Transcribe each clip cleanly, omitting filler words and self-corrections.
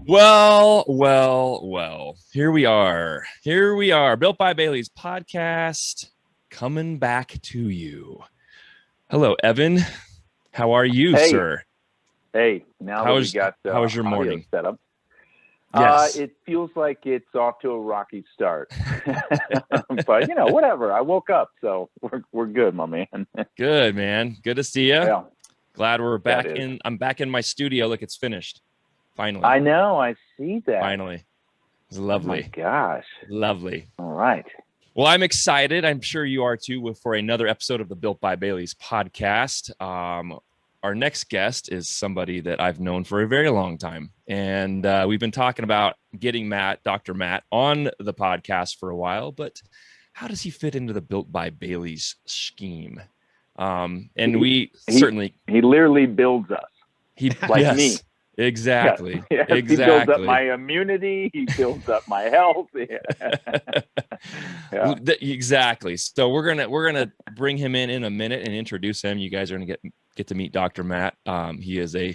Well. Here we are. Built by Bailey's podcast coming back to you. Hello, Evan. How are you, sir? Hey, now that we got how was your morning set up, Yes. it feels like it's off to a rocky start. But whatever. I woke up, so we're good, my man. Good, man. Good to see you. Yeah. Glad we're back in. I'm back in my studio. Look, it's finished. Finally. I know. I see that. Finally. It's lovely. Oh my gosh. Lovely. All right. Well, I'm excited. I'm sure you are too, for another episode of the Built by Bailey's podcast. Our next guest is somebody that I've known for a very long time. And we've been talking about getting Dr. Matt, on the podcast for a while. But how does he fit into the Built by Bailey's scheme? And he literally builds us. Me. Exactly. Yes, exactly. He builds up my immunity. He builds up my health. Yeah. Exactly. So we're gonna bring him in a minute and introduce him. You guys are gonna get to meet Dr. Matt. He is a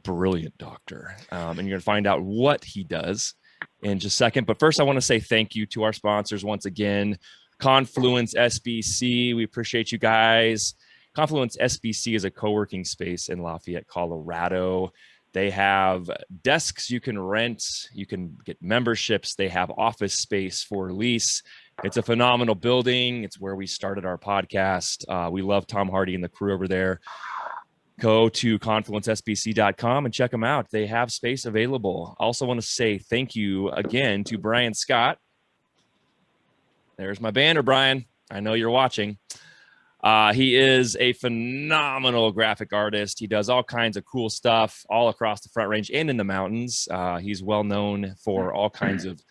brilliant doctor, and you're gonna find out what he does in just a second. But first, I want to say thank you to our sponsors once again. Confluence SBC. We appreciate you guys. Confluence SBC is a co-working space in Lafayette, Colorado. They have desks you can rent. You can get memberships. They have office space for lease. It's a phenomenal building. It's where we started our podcast. We love Tom Hardy and the crew over there. Go to confluencesbc.com and check them out. They have space available. I also want to say thank you again to Brian Scott. There's my banner, Brian. I know you're watching. He is a phenomenal graphic artist. He does all kinds of cool stuff all across the Front Range and in the mountains. He's well known for all kinds of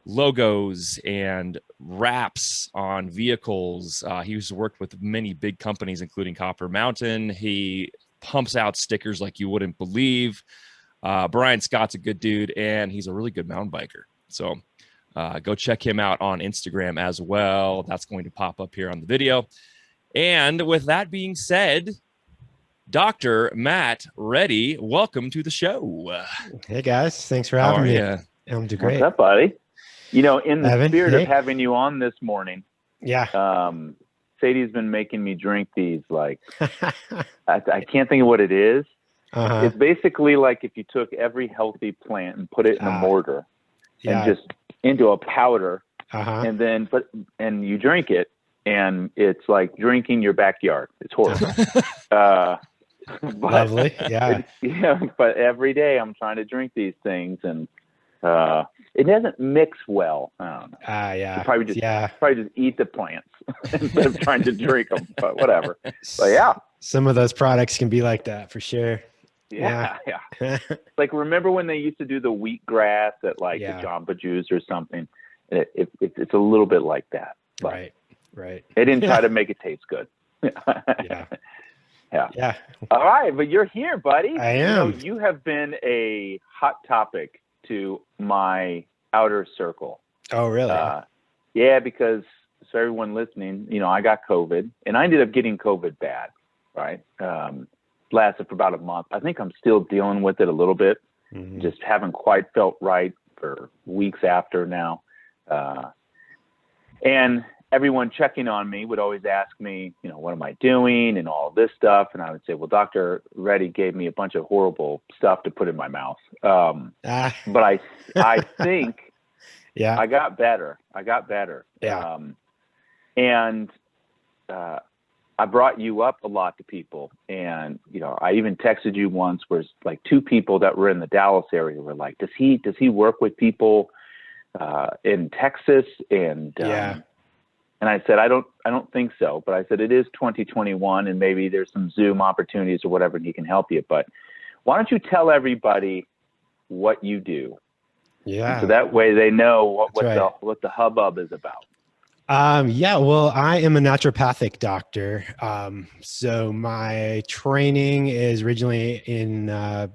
logos and wraps on vehicles. He's worked with many big companies, including Copper Mountain. He pumps out stickers like you wouldn't believe. Brian Scott's a good dude, and he's a really good mountain biker. So go check him out on Instagram as well. That's going to pop up here on the video. And with that being said, Dr. Matt Reddy, welcome to the show. Hey, guys. Thanks for having me. You? I'm doing great. What's up, buddy? In the Evan, spirit of having you on this morning, yeah, Sadie's been making me drink these. Like, I can't think of what it is. It's basically like if you took every healthy plant and put it in a mortar and just into a powder, and then and you drink it. And it's like drinking your backyard. It's horrible. Lovely. Yeah. But every day I'm trying to drink these things, and it doesn't mix well. I don't know. Yeah. You probably just eat the plants instead of trying to drink them. But whatever. But yeah. Some of those products can be like that for sure. Yeah. Like, remember when they used to do the wheatgrass at the Jamba Juice or something? It's a little bit like that. But Right. They didn't try to make it taste good. Yeah. All right, but you're here, buddy. I am. You have been a hot topic to my outer circle. Oh, really? Yeah, because so everyone listening, I got COVID, and I ended up getting COVID bad, right? Lasted for about a month. I think I'm still dealing with it a little bit. Just haven't quite felt right for weeks after now. And everyone checking on me would always ask me, what am I doing and all this stuff. And I would say, well, Dr. Reddy gave me a bunch of horrible stuff to put in my mouth. But I think I got better. Yeah. And I brought you up a lot to people. And, I even texted you once where like two people that were in the Dallas area were like, does he work with people in Texas? And and I said, I don't think so. But I said, it is 2021 and maybe there's some Zoom opportunities or whatever, and he can help you. But why don't you tell everybody what you do? Yeah. So that way they know what the hubbub is about. Well, I am a naturopathic doctor. So my training is originally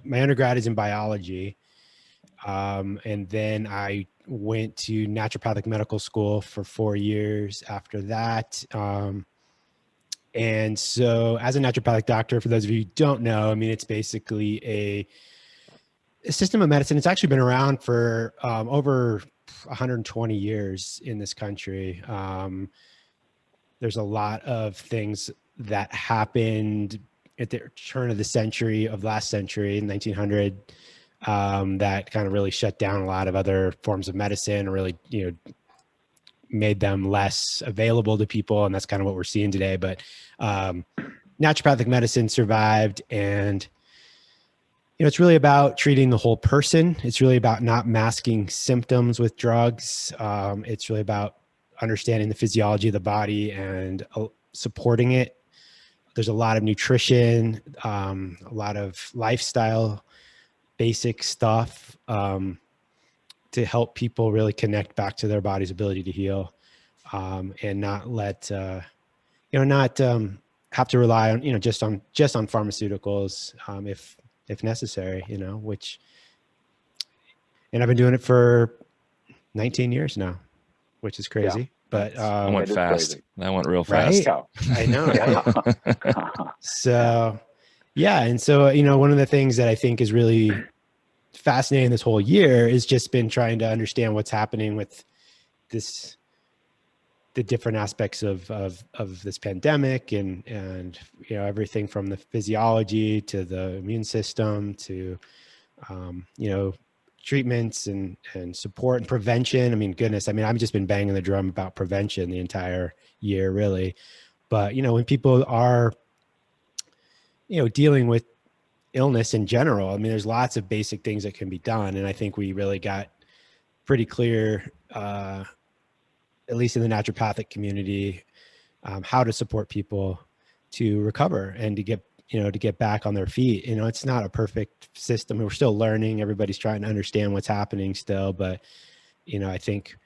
my undergrad is in biology. And then I went to naturopathic medical school for 4 years after that. And so as a naturopathic doctor, for those of you who don't know, it's basically system of medicine, it's actually been around for over 120 years in this country. There's a lot of things that happened at the turn of the century, of last century, in 1900, that kind of really shut down a lot of other forms of medicine, or really, made them less available to people. And that's kind of what we're seeing today. But naturopathic medicine survived, and it's really about treating the whole person. It's really about not masking symptoms with drugs. It's really about understanding the physiology of the body and supporting it. There's a lot of nutrition, a lot of lifestyle, basic stuff to help people really connect back to their body's ability to heal, and not let, not have to rely on, just on pharmaceuticals, if necessary, and I've been doing it for 19 years now, which is crazy. Yeah. But that went fast. Crazy. That went real fast. Right? I know. Right? So, yeah. And so, one of the things that I think is really fascinating this whole year is just been trying to understand what's happening with the different aspects of this pandemic, and everything from the physiology to the immune system to treatments and support and prevention. I mean, goodness, I've just been banging the drum about prevention the entire year, really. But when people are dealing with illness in general, there's lots of basic things that can be done, and I think we really got pretty clear, at least in the naturopathic community, how to support people to recover and to get back on their feet. It's not a perfect system. We're still learning. Everybody's trying to understand what's happening still, but I think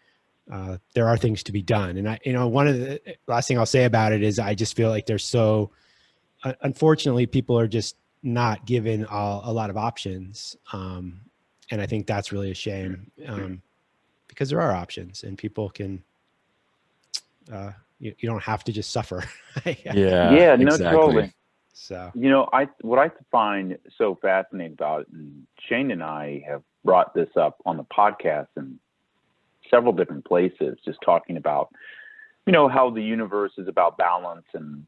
there are things to be done. And one of the last thing I'll say about it is I just feel like there's unfortunately, people are just not given a lot of options. And I think that's really a shame, because there are options, and people can, you don't have to just suffer. Yeah, no, exactly. Totally. So, what I find so fascinating about it, and Shane and I have brought this up on the podcast in several different places, just talking about, how the universe is about balance, and,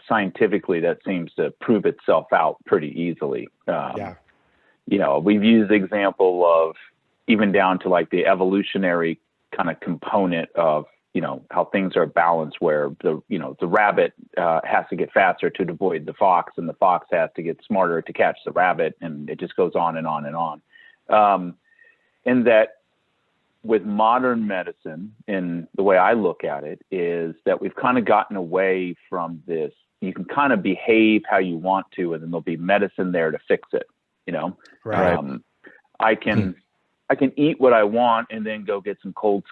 scientifically that seems to prove itself out pretty easily. We've used the example of even down to like the evolutionary kind of component of, how things are balanced, where the rabbit has to get faster to avoid the fox, and the fox has to get smarter to catch the rabbit. And it just goes on and on and on. And that with modern medicine, and the way I look at it is that we've kind of gotten away from this. You can kind of behave how you want to, and then there'll be medicine there to fix it. Right. I can eat what I want and then go get some cold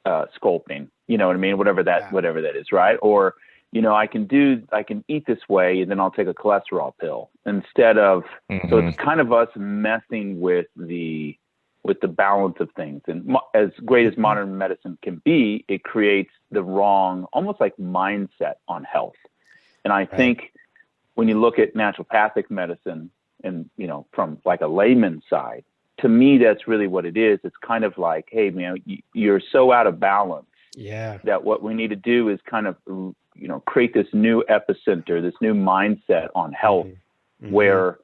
sculpting, you know what I mean? Whatever that is. Right. Or, I can eat this way, and then I'll take a cholesterol pill instead of, so it's kind of us messing with the balance of things. And as great as modern medicine can be, it creates the wrong, almost like mindset on health. And I think when you look at naturopathic medicine and, from like a layman's side, to me, that's really what it is. It's kind of like, hey, man, you're so out of balance that what we need to do is kind of, create this new epicenter, this new mindset on health, where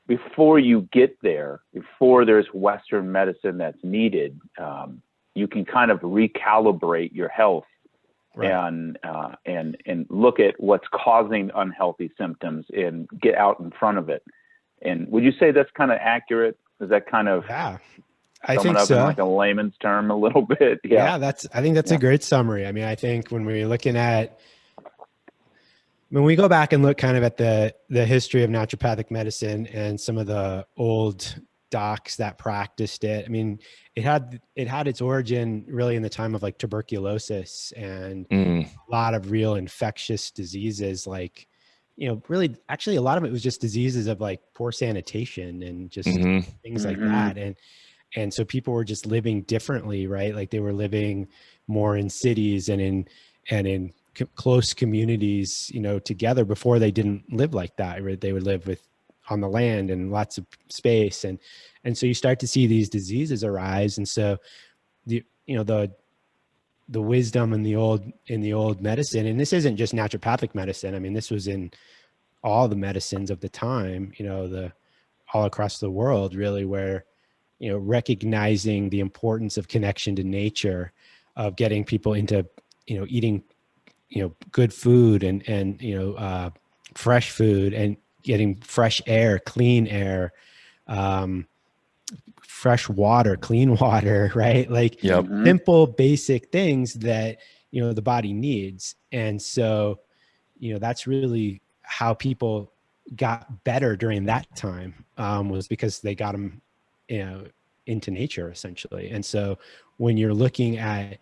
before you get there, before there's Western medicine that's needed, you can kind of recalibrate your health and look at what's causing unhealthy symptoms and get out in front of it. And would you say that's kind of accurate? Is that kind of I think so. In like a layman's term a little bit? I think that's a great summary. I think when we're looking at, when we go back and look kind of at the history of naturopathic medicine and some of the old docs that practiced it, it had its origin really in the time of like tuberculosis and a lot of real infectious diseases, like, really actually a lot of it was just diseases of like poor sanitation and just things like that. And so people were just living differently, right? Like they were living more in cities and in close communities, together, before they didn't live like that. Right? They would live with on the land and lots of space. And so you start to see these diseases arise. And so the wisdom in the old medicine, and this isn't just naturopathic medicine. I mean, this was in all the medicines of the time, all across the world, really, where, recognizing the importance of connection to nature, of getting people into, eating, good food and fresh food, and getting fresh air, clean air, fresh water, clean water, right? Like simple, basic things that, the body needs. And so, that's really how people got better during that time, was because they got them, into nature, essentially. And so when you're looking at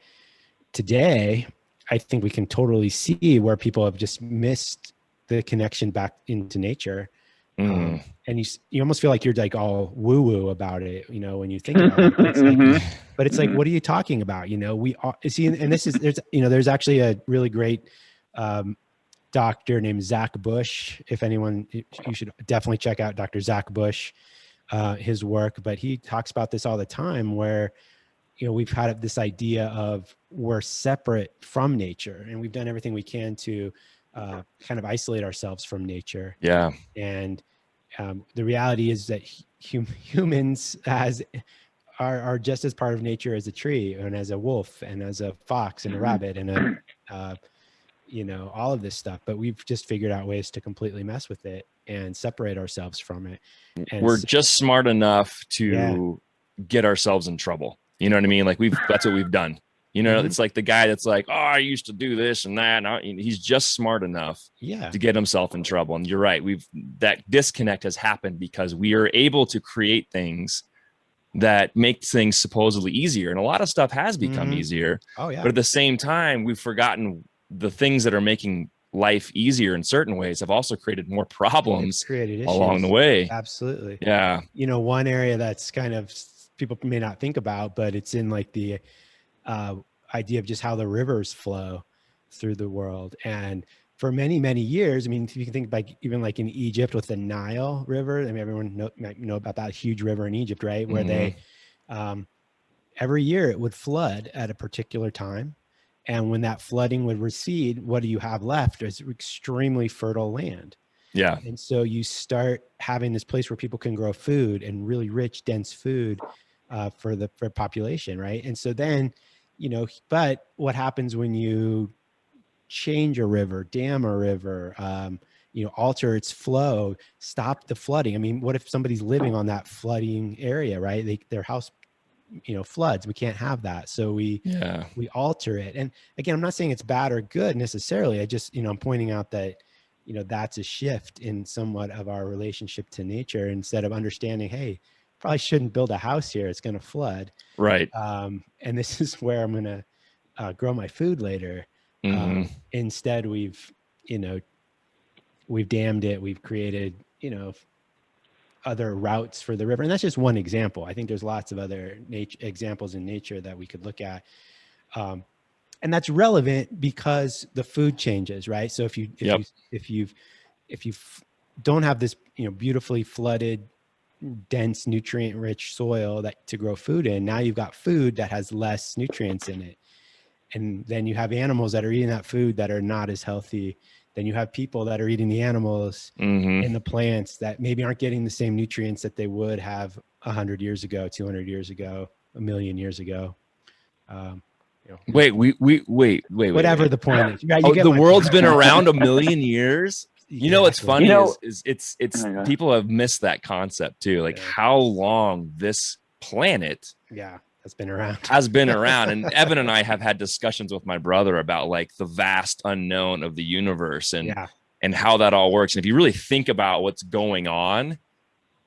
today, I think we can totally see where people have just missed the connection back into nature. And you almost feel like you're like all woo woo about it, when you think about it. It's like, but it's like, what are you talking about? We are, see, and this is, there's actually a really great, doctor named Zach Bush. If anyone, you should definitely check out Dr. Zach Bush, his work, but he talks about this all the time, where, we've had this idea of we're separate from nature, and we've done everything we can to kind of isolate ourselves from nature. Yeah. And the reality is that humans are just as part of nature as a tree, and as a wolf, and as a fox, and a rabbit, and all of this stuff. But we've just figured out ways to completely mess with it and separate ourselves from it. And we're just smart enough to get ourselves in trouble. You know what I mean? Like that's what we've done. It's like the guy that's like, oh, I used to do this and that. And he's just smart enough to get himself in trouble. And you're right. That disconnect has happened because we are able to create things that make things supposedly easier. And a lot of stuff has become easier. Oh, yeah. But at the same time, we've forgotten the things that are making life easier in certain ways have also created more problems along the way. Absolutely. Yeah. One area that's kind of people may not think about, but it's in like the idea of just how the rivers flow through the world. And for many, many years, I mean, if you can think like even like in Egypt with the Nile River, I mean, everyone might know about that huge river in Egypt, right? Where they, every year it would flood at a particular time. And when that flooding would recede, what do you have left is extremely fertile land. Yeah. And so you start having this place where people can grow food, and really rich, dense food for population, right? And so then, but what happens when you change a river, dam a river, alter its flow, stop the flooding? I mean, what if somebody's living on that flooding area, right? Their house floods. We can't have that. So we alter it. And again, I'm not saying it's bad or good necessarily. I just, I'm pointing out that, that's a shift in somewhat of our relationship to nature. Instead of understanding, hey, probably shouldn't build a house here, it's going to flood. Right. And this is where I'm going to grow my food later. Instead, we've dammed it. We've created, other routes for the river. And that's just one example. I think there's lots of other examples in nature that we could look at. And that's relevant because the food changes, right? So if you don't have this, beautifully flooded, dense, nutrient rich soil to grow food in, now you've got food that has less nutrients in it. And then you have animals that are eating that food that are not as healthy. Then you have people that are eating the animals and the plants that maybe aren't getting the same nutrients that they would have 100 years ago, 200 years ago, 1,000,000 years ago. Wait. Whatever the point is. The world's been around 1,000,000 years. What's funny is it's people have missed that concept too. Like how long this planet has been around. And Evan and I have had discussions with my brother about like the vast unknown of the universe and how that all works. And if you really think about what's going on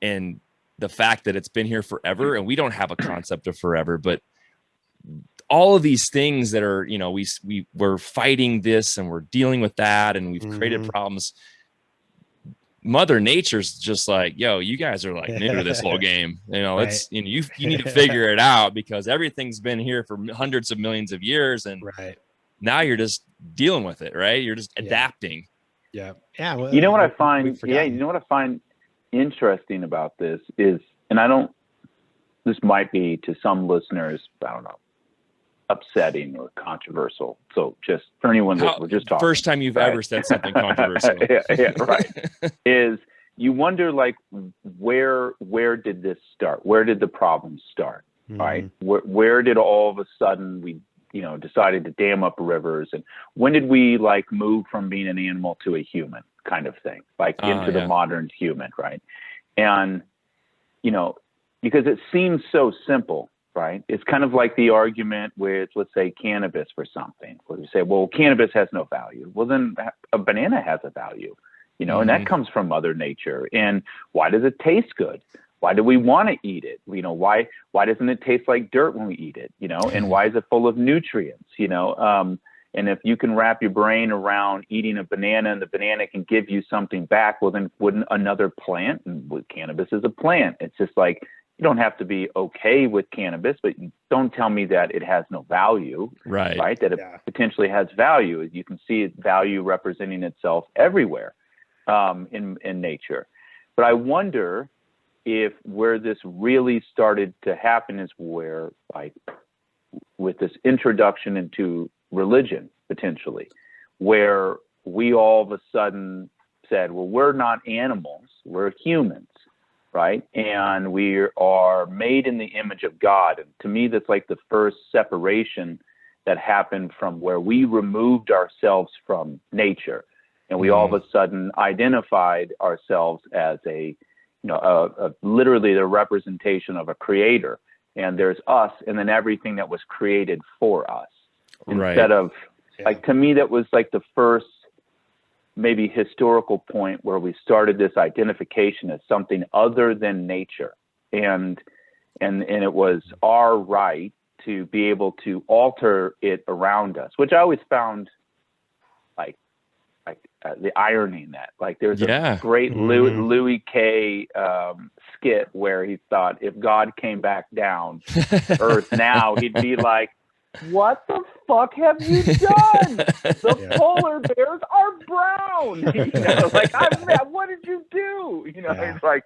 and the fact that it's been here forever, and we don't have a concept of forever, but all of these things that are, we're fighting this and we're dealing with that, and we've created problems. Mother Nature's just like, yo, you guys are like new to this whole game. It's, you need to figure it out because everything's been here for hundreds of millions of years. And now you're just dealing with it, right? You're just adapting. Yeah. Well, you know what I find? Yeah. You know what I find interesting about this is, and this might be to some listeners, I don't know, upsetting or controversial. So just for anyone that we're just talking. First time you've ever said something controversial. yeah, right. Is you wonder, like, where did this start? Where did the problem start? Mm-hmm. Right? Where did all of a sudden we, decided to dam up rivers, and when did we like move from being an animal to a human kind of thing, like into the modern human, right? And because it seems so simple, right? It's kind of like the argument with, let's say, cannabis for something, where you say, well, cannabis has no value. Well, then a banana has a value, and that comes from Mother Nature. And why does it taste good? Why do we want to eat it? Why doesn't it taste like dirt when we eat it? And why is it full of nutrients? And if you can wrap your brain around eating a banana and the banana can give you something back, well, then wouldn't another plant? And cannabis is a plant. It's just like, you don't have to be okay with cannabis, but don't tell me that it has no value, right? That it potentially has value. You can see its value representing itself everywhere in nature. But I wonder if where this really started to happen is where, like, with this introduction into religion, potentially, where we all of a sudden said, well, we're not animals, we're humans, right? And we are made in the image of God. And to me, that's like the first separation that happened from where we removed ourselves from nature. And we all of a sudden identified ourselves as literally the representation of a creator. And there's us, and then everything that was created for us. Instead of, like, to me, that was like the first maybe historical point where we started this identification as something other than nature. And it was our right to be able to alter it around us, which I always found like the irony in that. Like, there's a great Louis K. skit where he thought if God came back down to Earth now, he'd be like, what the fuck have you done? The polar bears are brown. Like, what did you do? It's like,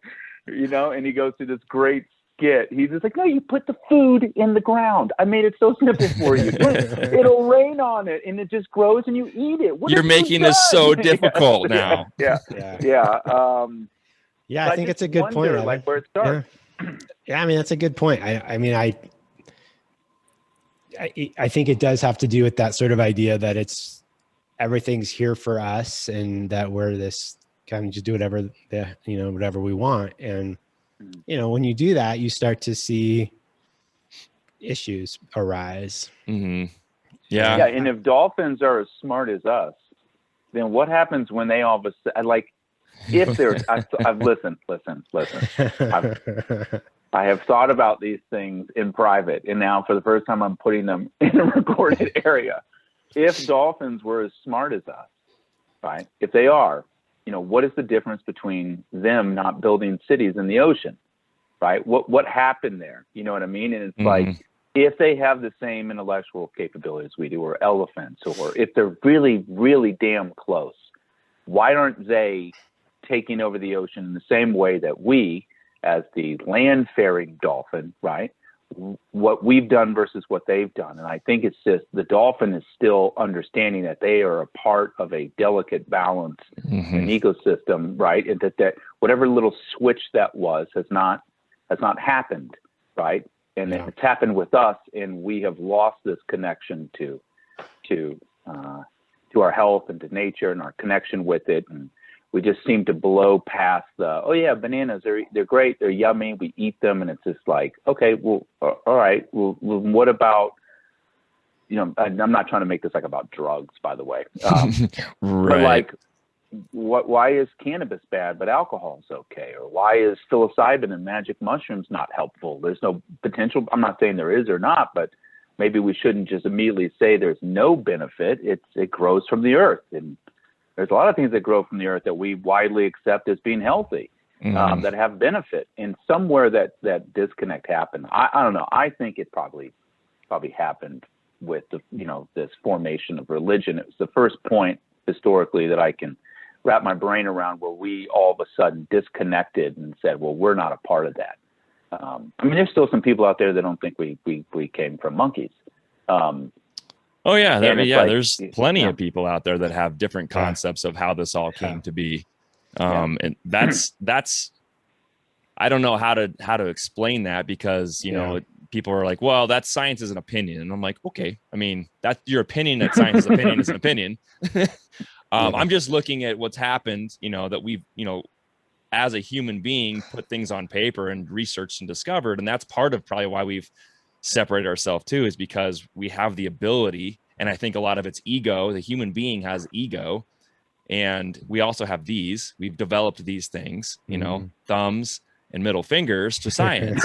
and he goes through this great skit. He's just like, no, you put the food in the ground. I made it so simple for you. It'll rain on it, and it just grows, and you eat it. You're making this so difficult now. Yeah. I think it's a good point. Like, where it starts. Yeah, I mean, that's a good point. I think it does have to do with that sort of idea that everything's here for us, and that we're this kind of just do whatever whatever we want. And when you do that, you start to see issues arise. Mm-hmm. Yeah. And if dolphins are as smart as us, then what happens when they all of a sudden, like, if there's, I've listened. I have thought about these things in private, and now for the first time, I'm putting them in a recorded area. If dolphins were as smart as us, right? If they are, what is the difference between them not building cities in the ocean, right? What happened there? You know what I mean? And it's like, if they have the same intellectual capabilities we do, or elephants, or if they're really, really damn close, why aren't they taking over the ocean in the same way that we, as the land-faring dolphin, right? What we've done versus what they've done. And I think it's just the dolphin is still understanding that they are a part of a delicate balance in an ecosystem, right? And that whatever little switch that was has not happened, right? And it's happened with us, and we have lost this connection to our health and to nature and our connection with it. And we just seem to blow past bananas, they're great, they're yummy, we eat them, and it's just like, okay, well, all right, well, what about, I'm not trying to make this like about drugs, by the way. Right. But like, why is cannabis bad, but alcohol's okay? Or why is psilocybin and magic mushrooms not helpful? There's no potential. I'm not saying there is or not, but maybe we shouldn't just immediately say there's no benefit. It grows from the earth, and there's a lot of things that grow from the earth that we widely accept as being healthy, that have benefit. And somewhere that disconnect happened. I don't know. I think it probably happened with this formation of religion. It was the first point historically that I can wrap my brain around where we all of a sudden disconnected and said, well, we're not a part of that. I mean, there's still some people out there that don't think we came from monkeys. Oh yeah, like, there's plenty of people out there that have different concepts of how this all came to be, and that's I don't know how to explain that, because you know, people are like, well, that's science is an opinion, and I'm like, okay, I mean, that's your opinion, that science opinion is an opinion. I'm just looking at what's happened, you know, that we've, you know, as a human being, put things on paper and researched and discovered, and that's part of probably why we've separate ourselves too, is because we have the ability, and I think a lot of it's ego. The human being has ego, and we also have we've developed these things, you know, thumbs and middle fingers to science.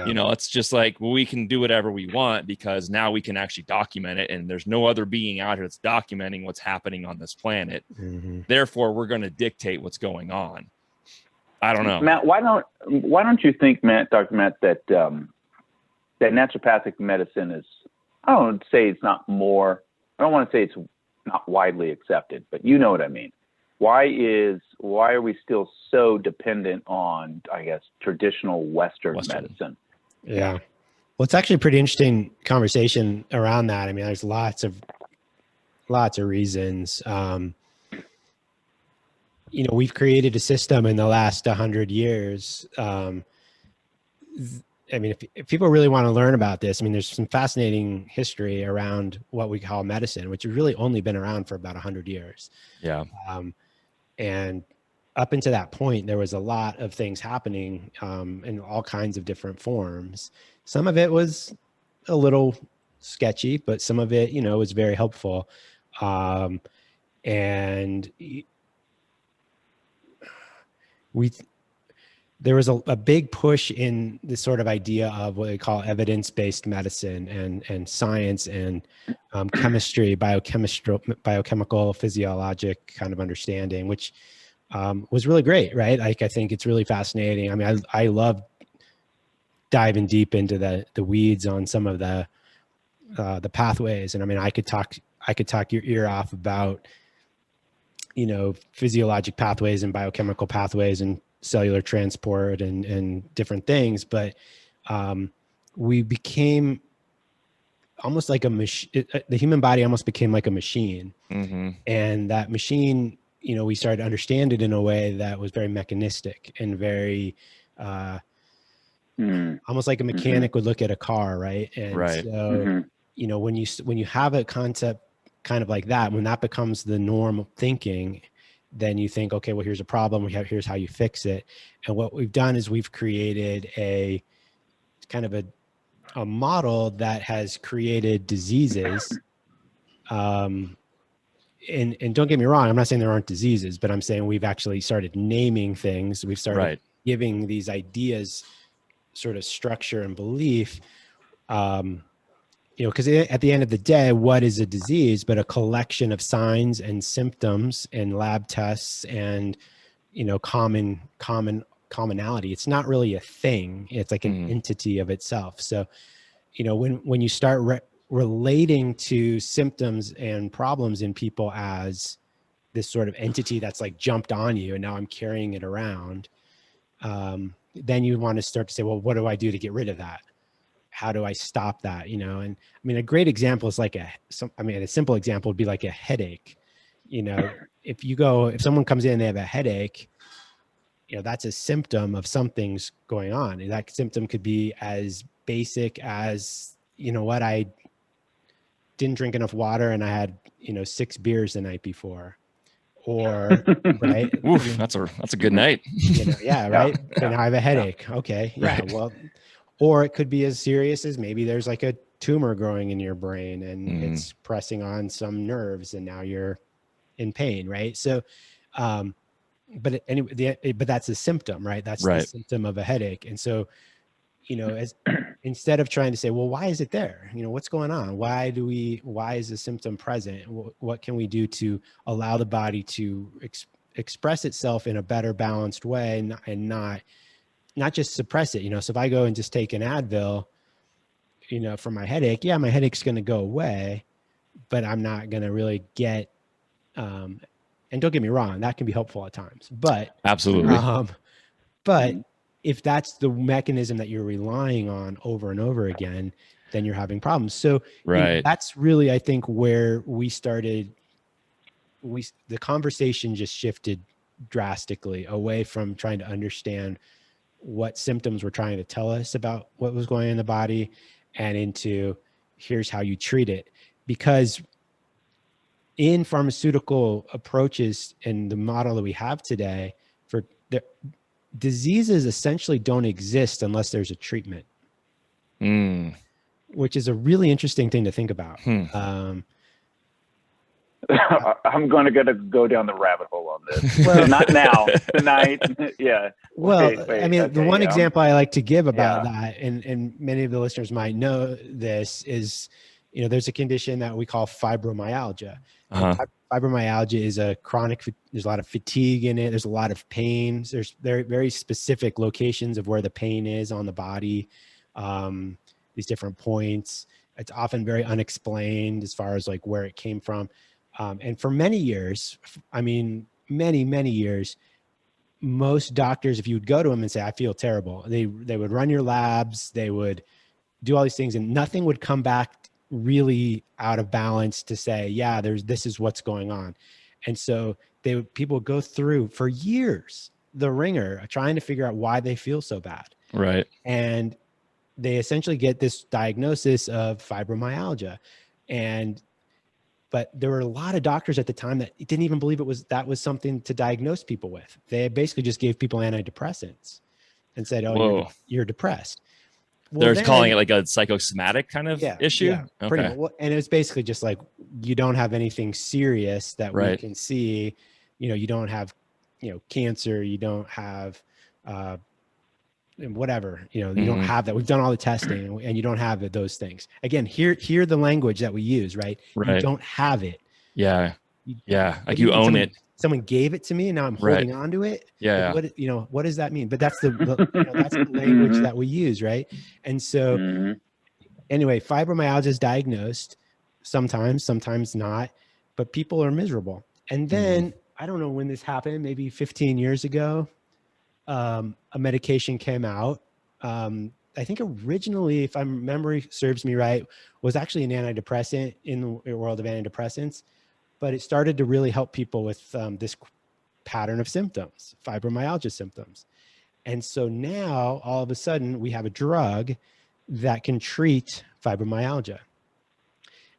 You know, it's just like, well, we can do whatever we want because now we can actually document it, and there's no other being out here that's documenting what's happening on this planet. Therefore, we're going to dictate what's going on. I don't know, Matt. Why don't you think, Dr. Matt, that that naturopathic medicine is, I don't want to say it's not more, I don't want to say it's not widely accepted, but you know what I mean. Why are we still so dependent on, I guess, traditional Western medicine? Yeah. Well, it's actually a pretty interesting conversation around that. I mean, there's lots of reasons. You know, we've created a system in the last 100 years. I mean, if people really want to learn about this, I mean, there's some fascinating history around what we call medicine, which has really only been around for about 100 years. Yeah. And up until that point, there was a lot of things happening in all kinds of different forms. Some of it was a little sketchy, but some of it, you know, was very helpful. And there was a big push in this sort of idea of what they call evidence-based medicine and science and chemistry, biochemical, physiologic kind of understanding, which was really great, right? Like, I think it's really fascinating. I mean, I love diving deep into the weeds on some of the pathways. And I mean, I could talk your ear off about, you know, physiologic pathways and biochemical pathways and cellular transport and different things. But we became almost like a machine. The human body almost became like a machine. And that machine, you know, we started to understand it in a way that was very mechanistic and very almost like a mechanic would look at a car, right? And so, you know, when you have a concept kind of like that, when that becomes the norm of thinking, then you think, okay, well, here's a problem. Here's how you fix it. And what we've done is we've created a kind of a model that has created diseases. And don't get me wrong, I'm not saying there aren't diseases, but I'm saying we've actually started naming things. We've started giving these ideas sort of structure and belief. You know, because at the end of the day, what is a disease but a collection of signs and symptoms and lab tests and, you know, commonality. It's not really a thing. It's like an entity of itself. So, you know, when you start relating to symptoms and problems in people as this sort of entity that's like jumped on you and now I'm carrying it around, then you want to start to say, well, what do I do to get rid of that? How do I stop that? You know, and I mean, a great example is like a simple example would be like a headache. You know, if someone comes in and they have a headache, you know, that's a symptom of something's going on. And that symptom could be as basic as, you know what, I didn't drink enough water and I had, you know, 6 beers the night before. Or right. Oof, that's a good night. You know, yeah, right. And I have a headache. Okay. Yeah. Well, or it could be as serious as maybe there's like a tumor growing in your brain and it's pressing on some nerves and now you're in pain, right? So, but that's a symptom, right? That's the symptom of a headache. And so, you know, instead of trying to say, well, why is it there? You know, what's going on? Why is the symptom present? What can we do to allow the body to express itself in a better balanced way and not just suppress it, you know? So if I go and just take an Advil, you know, for my headache, yeah, my headache's going to go away, but I'm not going to really get And don't get me wrong, that can be helpful at times, but Absolutely. But if that's the mechanism that you're relying on over and over again, then you're having problems. So Right. that's really, I think, where we started. The conversation just shifted drastically away from trying to understand what symptoms were trying to tell us about what was going on in the body, and into here's how you treat it. Because in pharmaceutical approaches and the model that we have today, for the diseases essentially don't exist unless there's a treatment, which is a really interesting thing to think about. I'm going to go down the rabbit hole on this. Well, not now, tonight. Yeah. Well, I mean, the one example I like to give about that, and many of the listeners might know this, is, there's a condition that we call fibromyalgia. Fibromyalgia is a chronic, there's a lot of fatigue in it. There's a lot of pain. There's very, very specific locations of where the pain is on the body. These different points. It's often very unexplained as far as like where it came from. And for many years, I mean, many years, most doctors, if you would go to them and say, I feel terrible, they would run your labs, they would do all these things, and nothing would come back really out of balance to say, yeah, this is what's going on. And so people would go through for years the ringer trying to figure out why they feel so bad. Right. And they essentially get this diagnosis of fibromyalgia. But there were a lot of doctors at the time that didn't even believe that was something to diagnose people with. They basically just gave people antidepressants and said, oh, you're depressed. Well, they're calling it like a psychosomatic kind of issue? Yeah, okay. Pretty much. And it was basically just like, you don't have anything serious that we can see. You don't have, cancer, you don't have whatever, you don't have that. We've done all the testing and you don't have those things. Again, hear the language that we use, right? You don't have it. Yeah. Like you own it. Someone gave it to me and now I'm holding on to it. Yeah. Like what does that mean? But that's that's the language that we use, right? And so anyway, fibromyalgia is diagnosed sometimes not, but people are miserable. And then I don't know when this happened, maybe 15 years ago, a medication came out. I think originally, if my memory serves me right, was actually an antidepressant in the world of antidepressants, but it started to really help people with this pattern of symptoms, fibromyalgia symptoms. And so now all of a sudden we have a drug that can treat fibromyalgia.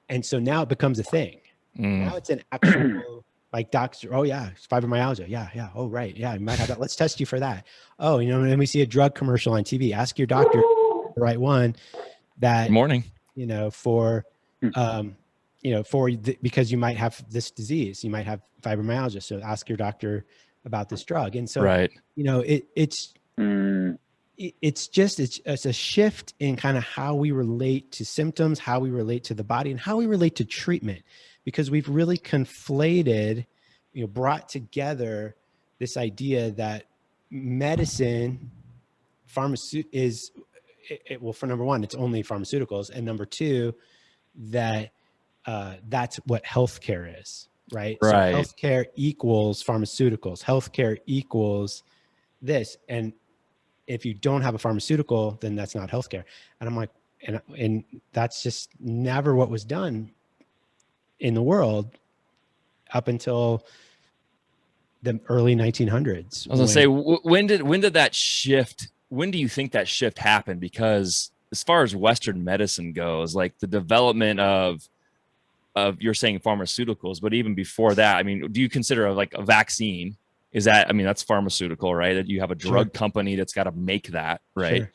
And so now it becomes a thing. Now it's an actual like doctor, oh yeah, it's fibromyalgia. Yeah. Oh, right. Yeah, you might have that. Let's test you for that. Oh, and we see a drug commercial on TV. Ask your doctor the right one that, Good morning. Because you might have this disease, you might have fibromyalgia. So ask your doctor about this drug. And so, it's a shift in kind of how we relate to symptoms, how we relate to the body, and how we relate to treatment, because we've really conflated, brought together this idea that medicine, well, for number one, it's only pharmaceuticals. And number two, that that's what healthcare is, right? So healthcare equals pharmaceuticals. Healthcare equals this. And if you don't have a pharmaceutical, then that's not healthcare. And I'm like, and that's just never what was done in the world up until the early 1900s. I was gonna say, when did that shift? When do you think that shift happened? Because as far as Western medicine goes, like the development of you're saying pharmaceuticals, but even before that, I mean, do you consider like a vaccine? Is that, I mean, that's pharmaceutical, right? That you have a drug company that's got to make that, right?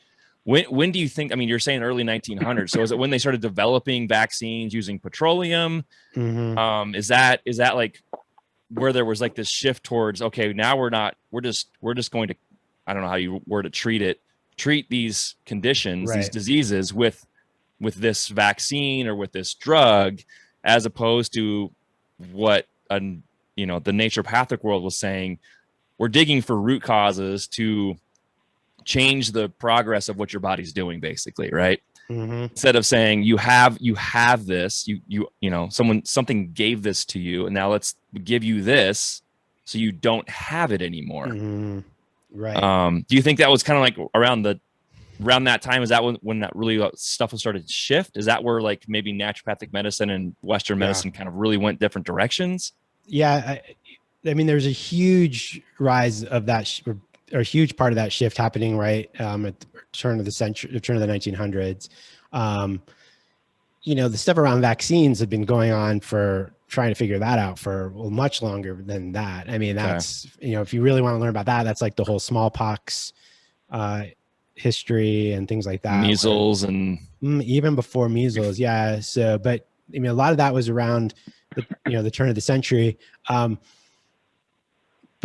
Sure. When do you think, I mean, you're saying early 1900s. So is it when they started developing vaccines using petroleum? Is that like where there was like this shift towards, okay, now we're just going to, I don't know how you were to treat these conditions, these diseases with this vaccine or with this drug, as opposed to what, the naturopathic world was saying, we're digging for root causes to change the progress of what your body's doing, basically, right? Instead of saying you have this, something gave this to you, and now let's give you this so you don't have it anymore. Right. Do you think that was kind of like around that time? Is that when that really stuff was started to shift? Is that where like maybe naturopathic medicine and Western medicine kind of really went different directions? Yeah. I mean, there's a huge rise of that, or a huge part of that shift happening right at the turn of the century, the turn of the 1900s. You know, the stuff around vaccines had been going on for trying to figure that out for much longer than that. I mean, that's, you know, if you really want to learn about that, that's like the whole smallpox history and things like that. Measles and even before measles. Yeah. So, but I mean, a lot of that was around the, you know, the turn of the century. But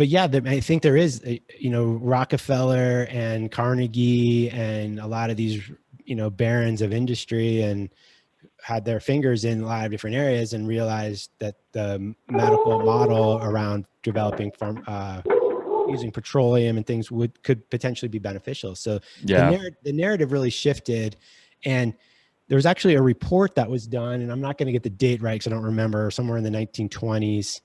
yeah, I think there is, you know, Rockefeller and Carnegie and a lot of these, you know, barons of industry and had their fingers in a lot of different areas and realized that the medical model around developing using petroleum and things could potentially be beneficial. So the narrative really shifted, and there was actually a report that was done, and I'm not going to get the date right because I don't remember, somewhere in the 1920s.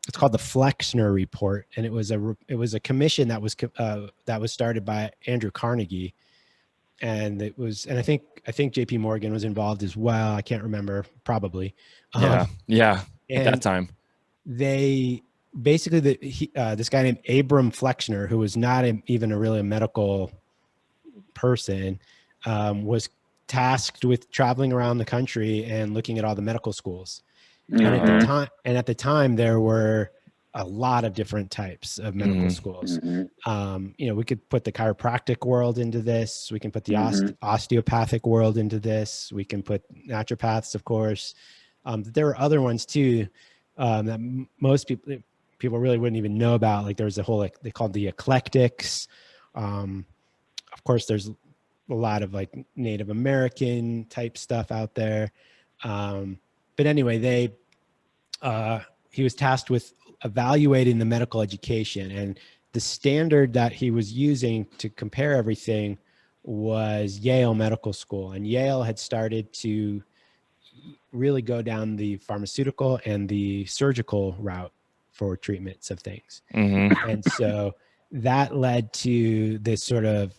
It's called the Flexner Report, and it was a commission that was started by Andrew Carnegie. And I think JP Morgan was involved as well. I can't remember, probably. At that time. They basically, this guy named Abram Flexner, who was not even a medical person, was tasked with traveling around the country and looking at all the medical schools. And at the time, there were a lot of different types of medical schools. You know, we could put the chiropractic world into this. We can put the osteopathic world into this. We can put naturopaths, of course. There were other ones too that most people really wouldn't even know about. Like there was a whole, like they called the eclectics. Of course, there's a lot of like Native American type stuff out there. But anyway, he was tasked with evaluating the medical education, and the standard that he was using to compare everything was Yale Medical School. And Yale had started to really go down the pharmaceutical and the surgical route for treatments of things. And so that led to this sort of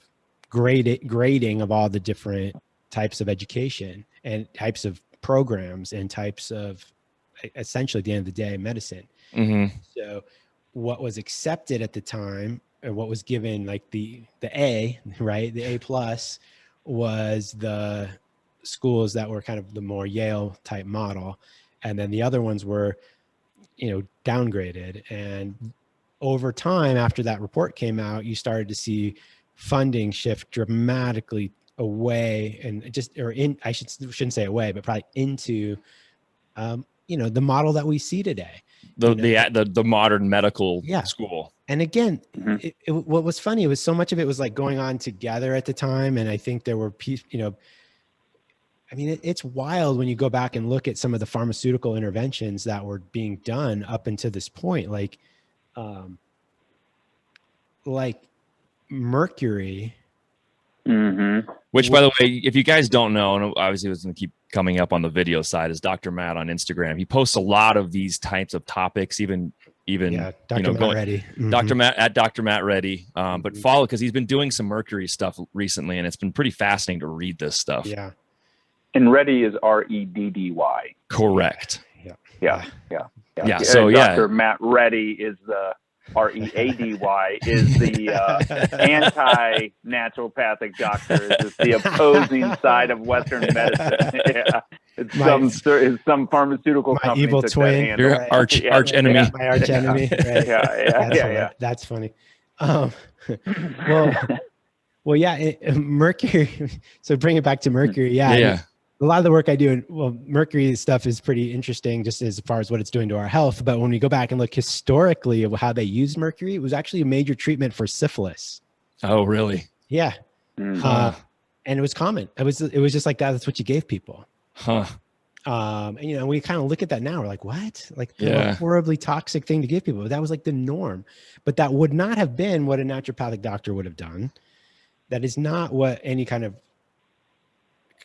grading of all the different types of education and types of programs and types of, essentially at the end of the day, medicine. So what was accepted at the time, or what was given like the A, right, the A plus, was the schools that were kind of the more Yale type model, and then the other ones were, you know, downgraded. And over time, after that report came out, you started to see funding shift dramatically away, and I shouldn't say away, but probably into you know, the model that we see today, the modern medical school. And again, what was funny, it was so much of it was like going on together at the time. And I think there were, you know, I mean, it's wild when you go back and look at some of the pharmaceutical interventions that were being done up until this point, like mercury. Which, by the way, if you guys don't know, and obviously it's going to keep coming up on the video side, is Dr. Matt on Instagram. He posts a lot of these types of topics, even Dr. you know, Matt Reddy. Dr. Matt at Dr. Matt Reddy. But follow, because he's been doing some mercury stuff recently, and it's been pretty fascinating to read this stuff. Yeah. And Reddy is Reddy. Correct. Yeah. So Dr. Matt Reddy is the Ready is the anti-naturopathic doctor. It's the opposing side of Western medicine. It's some pharmaceutical company. Evil twin. Your arch enemy. My arch enemy. Right. Yeah. That's funny. Mercury. So bring it back to mercury. Yeah. A lot of the work I do, mercury stuff is pretty interesting just as far as what it's doing to our health. But when we go back and look historically of how they used mercury, it was actually a major treatment for syphilis. Oh, really? Yeah. And it was common. It was just like that. That's what you gave people. And, you know, we kind of look at that now. We're like, what? Like a horribly toxic thing to give people. But that was like the norm. But that would not have been what a naturopathic doctor would have done. That is not what any kind of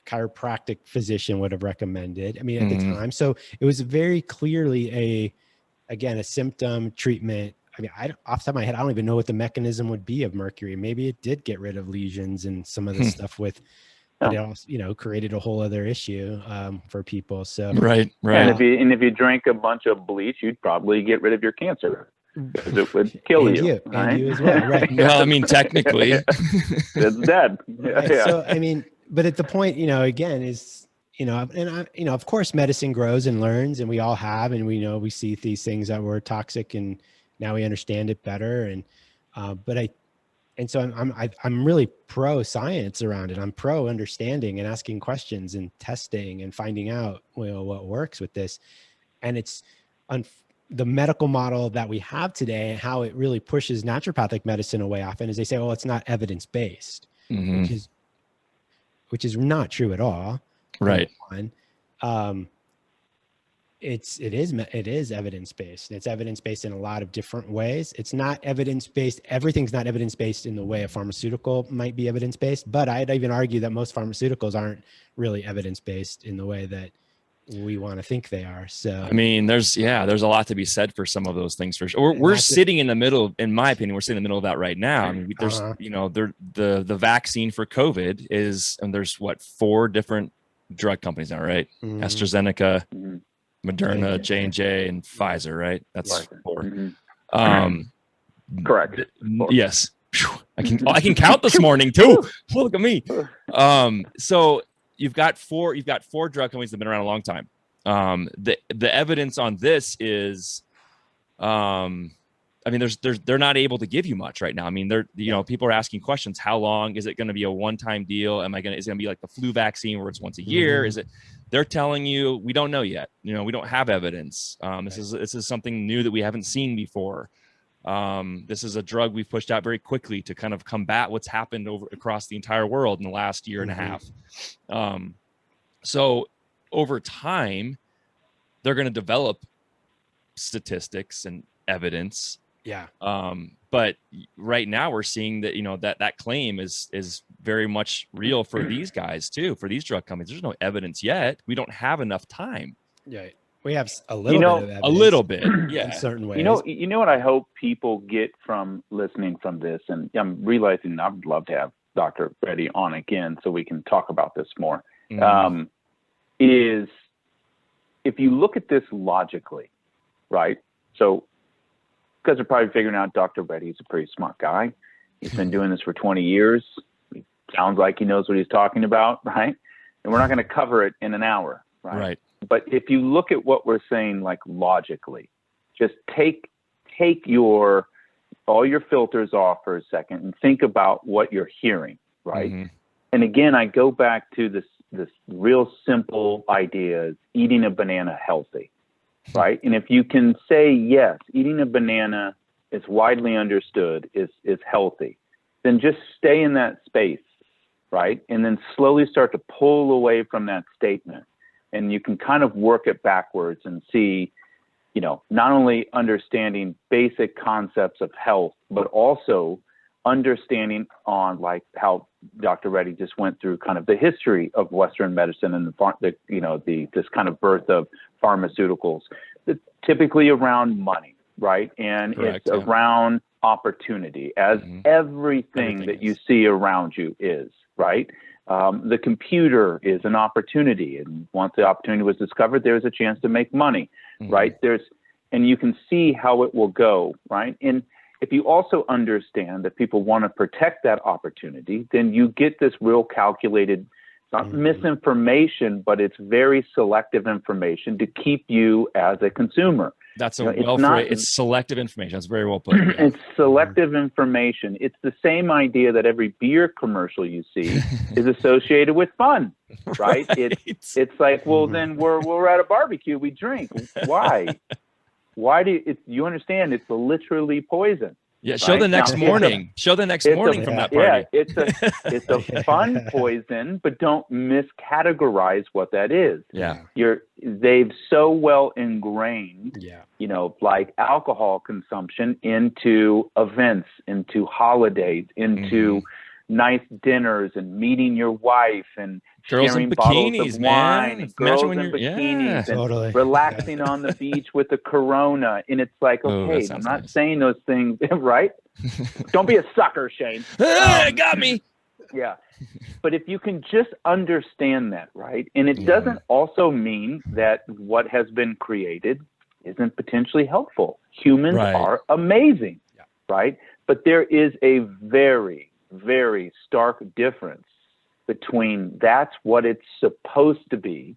chiropractic physician would have recommended. I mean, at the time. So it was very clearly again, a symptom treatment. I mean, off the top of my head, I don't even know what the mechanism would be of mercury. Maybe it did get rid of lesions and some of the stuff with, but it also, you know, created a whole other issue for people. So right. And if you drink a bunch of bleach, you'd probably get rid of your cancer because it would kill you. Right? And you as well, right? Well, I mean, technically, it's dead. Right. Yeah. So I mean, but at the point, you know, again, is, you know, you know, of course, medicine grows and learns, and we all have, and we know we see these things that were toxic, and now we understand it better. And so I'm really pro science around it. I'm pro understanding and asking questions and testing and finding out, you know, what works with this. And it's the medical model that we have today and how it really pushes naturopathic medicine away often is they say, well, it's not evidence-based, which is not true at all. Right. It is evidence-based. It's evidence-based in a lot of different ways. It's not evidence-based. Everything's not evidence-based in the way a pharmaceutical might be evidence-based, but I'd even argue that most pharmaceuticals aren't really evidence-based in the way that we want to think they are. So, I mean, there's a lot to be said for some of those things for sure. We're sitting in the middle, in my opinion, we're sitting in the middle of that right now. I mean, there's, you know, the vaccine for COVID is, and there's 4 different drug companies now, right? AstraZeneca, Moderna, J&J, and Pfizer, right? That's 4. Correct. Yes. I can count this morning too. Look at me. So you've got 4 drug companies that have been around a long time. The evidence on this is, I mean, they're not able to give you much right now. I mean, you know, people are asking questions. How long is it going to be a one-time deal? Is it going to be like the flu vaccine where it's once a year? They're telling you, we don't know yet. You know, we don't have evidence. This is something new that we haven't seen before. This is a drug we've pushed out very quickly to kind of combat what's happened across the entire world in the last year and a half. So over time, they're going to develop statistics and evidence. Yeah. But right now we're seeing that, you know, that claim is very much real for these guys too, for these drug companies. There's no evidence yet. We don't have enough time. Yeah. We have a little bit of evidence, a little bit, yeah, in certain ways. You know what I hope people get from listening from this, and I'm realizing I would love to have Dr. Reddy on again so we can talk about this more, is if you look at this logically, right? So you guys are probably figuring out Dr. Reddy's a pretty smart guy. He's been doing this for 20 years. He sounds like he knows what he's talking about, right? And we're not going to cover it in an hour, right? Right. But if you look at what we're saying, like logically, just take all your filters off for a second and think about what you're hearing, right? And again, I go back to this real simple idea of eating a banana healthy, right? And if you can say, yes, eating a banana is widely understood is healthy, then just stay in that space, right? And then slowly start to pull away from that statement. And you can kind of work it backwards and see, you know, not only understanding basic concepts of health, but also understanding on like how Dr. Reddy just went through kind of the history of Western medicine and this kind of birth of pharmaceuticals, typically around money, right? And Correct, it's around opportunity, as everything that you see around you is, right? The computer is an opportunity, and once the opportunity was discovered, there's a chance to make money, right? And you can see how it will go, right? And if you also understand that people want to protect that opportunity, then you get this real calculated, not misinformation, but it's very selective information to keep you as a consumer. That's it's selective information. That's very well put. Yeah. It's selective information. It's the same idea that every beer commercial you see is associated with fun, right? It's like, well, then we're at a barbecue, we drink. Why? Why do you understand? It's literally poison. Yeah, show the next morning. Show the next morning from that party. Yeah, it's a fun poison, but don't miscategorize what that is. Yeah. They've so well ingrained, you know, like alcohol consumption into events, into holidays, into nice dinners and meeting your wife and Girls sharing in bottles bikinis, of man. wine and Imagine girls when in you're- yeah. bikinis and Totally. relaxing on the beach with a Corona. And it's like, Oh, that okay, I'm sounds not nice. saying those things, right? Don't be a sucker, Shane. Got me. Yeah. But if you can just understand that, right? And it Yeah. doesn't also mean that what has been created isn't potentially helpful. Humans Right. are amazing, Yeah. right? But there is a very, very stark difference between that's what it's supposed to be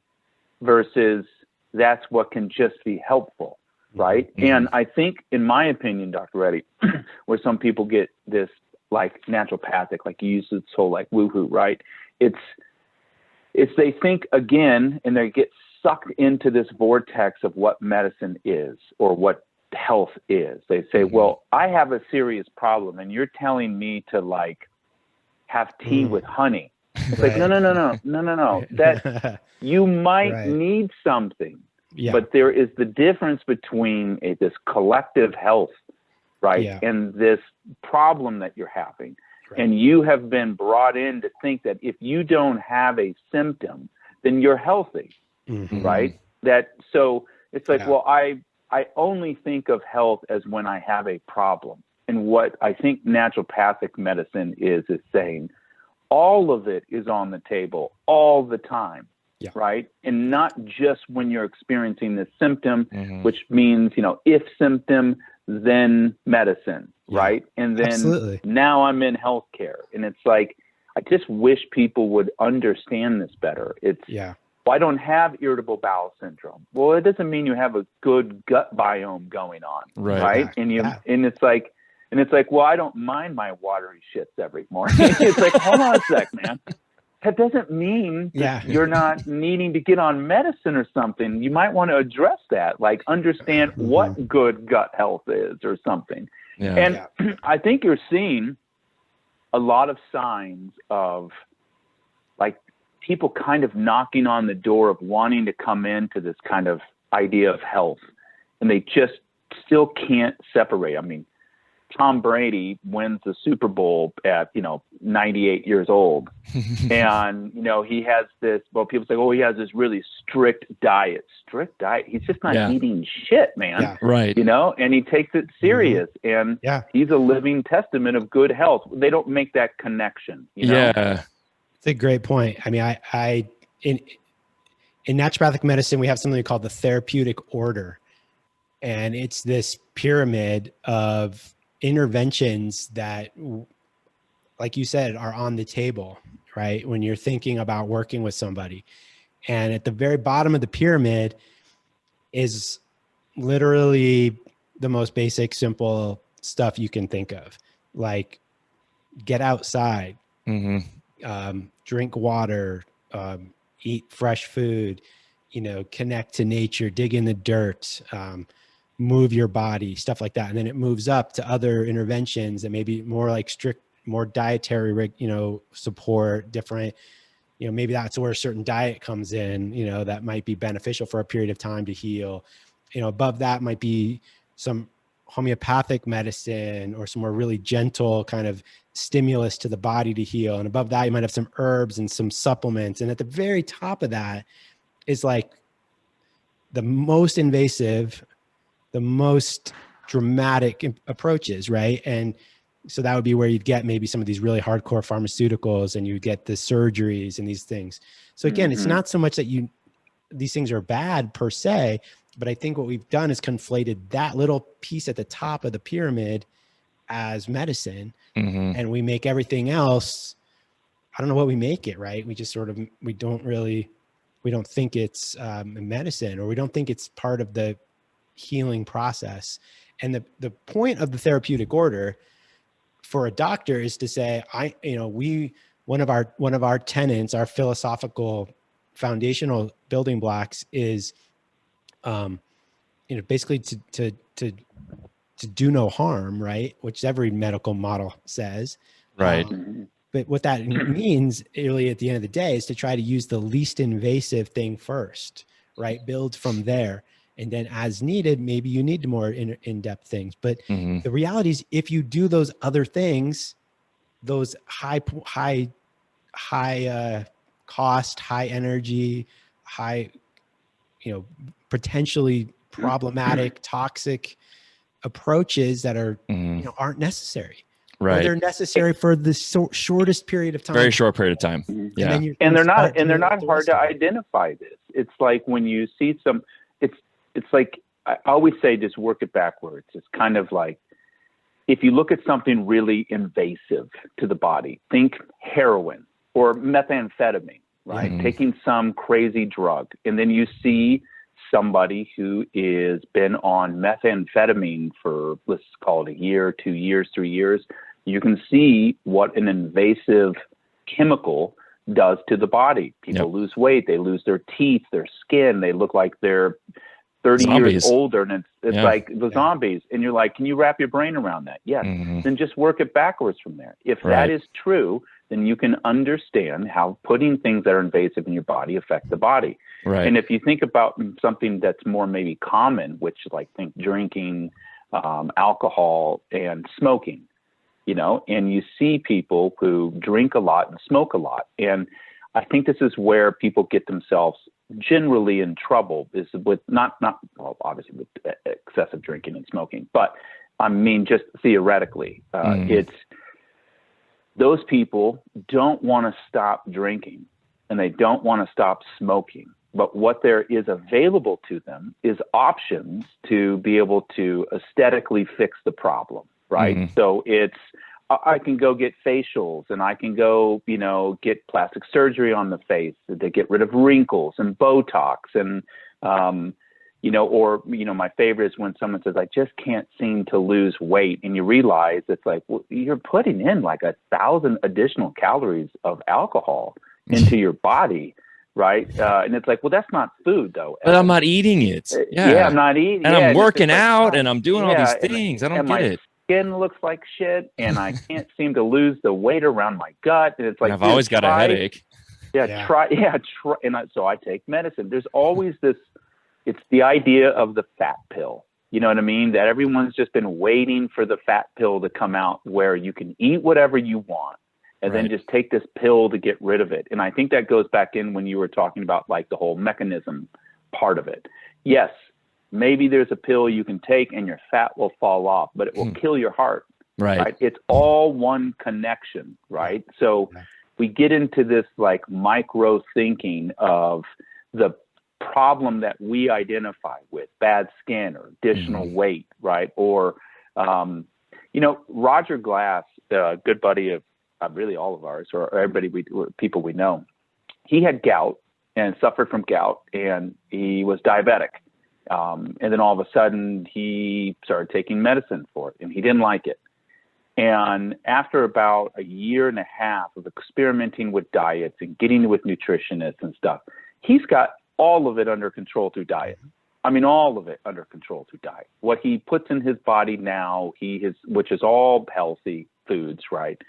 versus that's what can just be helpful, right? Mhm. And I think, in my opinion, Dr. Reddy, where some people get this like naturopathic, like you use this whole like woohoo, right? It's they think again, and they get sucked into this vortex of what medicine is or what health is. They say, well, I have a serious problem and you're telling me to like have tea with honey. It's like, no. That you might Right. need something, Yeah. but there is the difference between this collective health, right, Yeah. and this problem that you're having. Right. And you have been brought in to think that if you don't have a symptom, then you're healthy, Mhm. right? That so it's like, Yeah. well, I only think of health as when I have a problem. And what I think naturopathic medicine is saying all of it is on the table all the time, Yeah. right? And not just when you're experiencing this symptom, Mhm. which means, if symptom, then medicine, Yeah. right? And then Absolutely. now I'm in healthcare. And it's like, I just wish people would understand this better. It's, Yeah. well, I don't have irritable bowel syndrome. Well, it doesn't mean you have a good gut biome going on, Right. right? Yeah. And it's like, well, I don't mind my watery shits every morning. It's like, hold on a sec, man. That doesn't mean that Yeah. you're not needing to get on medicine or something. You might want to address that, like understand what good gut health is or something. Yeah. And I think you're seeing a lot of signs of like people kind of knocking on the door of wanting to come into this kind of idea of health, and they just still can't separate. I mean, Tom Brady wins the Super Bowl at, 98 years old. And, he has this, well, people say, oh, he has this really strict diet. Strict diet. He's just not eating shit, man. Yeah. Right. And he takes it serious. And he's a living testament of good health. They don't make that connection. Yeah. It's a great point. I mean, I in naturopathic medicine, we have something called the Therapeutic Order. And it's this pyramid of interventions that, like you said, are on the table, right? When you're thinking about working with somebody. And at the very bottom of the pyramid is literally the most basic, simple stuff you can think of. Like get outside, drink water, eat fresh food, connect to nature, dig in the dirt, move your body, stuff like that. And then it moves up to other interventions that may be more like strict, more dietary, support, different, maybe that's where a certain diet comes in, that might be beneficial for a period of time to heal. Above that might be some homeopathic medicine or some more really gentle kind of stimulus to the body to heal. And above that, you might have some herbs and some supplements. And at the very top of that is like the most invasive, the most dramatic approaches, right? And so that would be where you'd get maybe some of these really hardcore pharmaceuticals and you get the surgeries and these things. So again, it's not so much that these things are bad per se, but I think what we've done is conflated that little piece at the top of the pyramid as medicine. And we make everything else, I don't know what we make it, right? We just sort of, we don't think it's medicine, or we don't think it's part of the healing process. And the point of the therapeutic order for a doctor is to say, one of our tenets, our philosophical foundational building blocks is, basically to do no harm, right? Which every medical model says. Right. But what that means really at the end of the day is to try to use the least invasive thing first, right? Build from there. And then as needed, maybe you need more in-depth things. But the reality is if you do those other things, those high cost, high energy, high, potentially problematic, toxic approaches that are, aren't necessary. Right. Or they're necessary for the shortest period of time. Very short period of time. Yeah. And they're not hard to identify this. It's like when you see it's like, I always say, just work it backwards. It's kind of like, if you look at something really invasive to the body, think heroin or methamphetamine, right? Mm-hmm. Taking some crazy drug. And then you see somebody who is been on methamphetamine for, let's call it a year, 2 years, 3 years. You can see what an invasive chemical does to the body. People lose weight, they lose their teeth, their skin, they look like they're 30 years older, and it's like the zombies. And you're like, can you wrap your brain around that? Yes. Then just work it backwards from there. If that is true, then you can understand how putting things that are invasive in your body affect the body. Right. And if you think about something that's more maybe common, which like think drinking, alcohol, and smoking, and you see people who drink a lot and smoke a lot. And I think this is where people get themselves generally in trouble, is with well, obviously with excessive drinking and smoking, but I mean, just theoretically, it's those people don't want to stop drinking and they don't want to stop smoking. But what there is available to them is options to be able to aesthetically fix the problem, right? So it's, I can go get facials and I can go, get plastic surgery on the face to get rid of wrinkles and Botox and, my favorite is when someone says, I just can't seem to lose weight. And you realize it's like, well, you're putting in like 1,000 additional calories of alcohol into your body. Right. And it's like, well, that's not food though. But I'm not eating it. Yeah, I'm not eating. And I'm working out and I'm doing all these things. I don't get it. Skin looks like shit and I can't seem to lose the weight around my gut. And it's like, I've always got a headache. Try. And so I take medicine. There's always this, it's the idea of the fat pill. You know what I mean? That everyone's just been waiting for the fat pill to come out where you can eat whatever you want and then just take this pill to get rid of it. And I think that goes back in when you were talking about like the whole mechanism part of it. Yes, maybe there's a pill you can take and your fat will fall off, but it will kill your heart. Right. It's all one connection, right? So we get into this like micro thinking of the problem that we identify with, bad skin or additional weight, right? Or, Roger Glass, a good buddy of really all of ours, or everybody, people we know, he had gout and suffered from gout and he was diabetic. And then all of a sudden he started taking medicine for it and he didn't like it. And after about 1.5 years of experimenting with diets and getting with nutritionists and stuff, he's got all of it under control through diet. I mean, all of it under control through diet. What he puts in his body now, which is all healthy foods, right?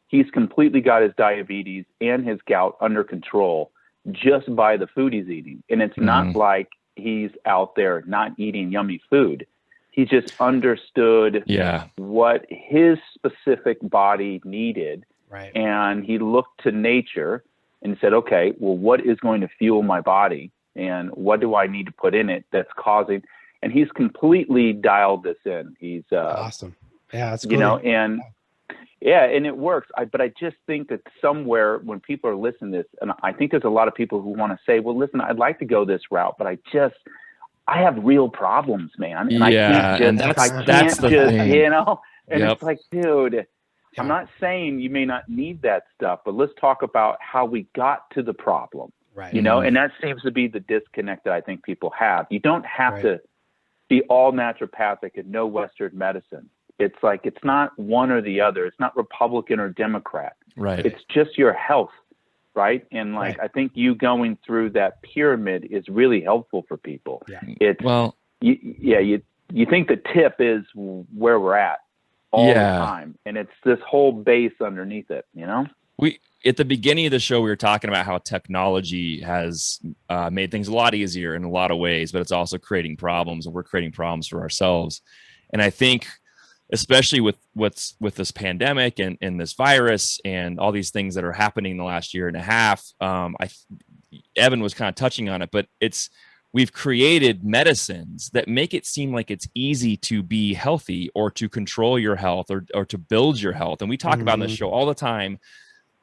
He's completely got his diabetes and his gout under control just by the food he's eating. And it's not like he's out there not eating yummy food. He just understood what his specific body needed. Right. And he looked to nature and said, okay, well, what is going to fuel my body and what do I need to put in it that's causing, and he's completely dialed this in. He's awesome. Yeah. That's cool. And and it works. But I just think that somewhere when people are listening to this, and I think there's a lot of people who want to say, well, listen, I'd like to go this route, but I have real problems, man. And I can't just, thing. And it's like, dude, I'm not saying you may not need that stuff, but let's talk about how we got to the problem, right? And that seems to be the disconnect that I think people have. You don't have to be all naturopathic and no Western medicine. It's like, it's not one or the other. It's not Republican or Democrat. Right. It's just your health. Right. And like, I think you going through that pyramid is really helpful for people. Yeah. You think the tip is where we're at all the time. And it's this whole base underneath it, We, at the beginning of the show, we were talking about how technology has made things a lot easier in a lot of ways, but it's also creating problems, and we're creating problems for ourselves. And I think especially with this pandemic and this virus and all these things that are happening in the last year and a half. Evan was kind of touching on it, but we've created medicines that make it seem like it's easy to be healthy or to control your health or to build your health. And we talk about in this show all the time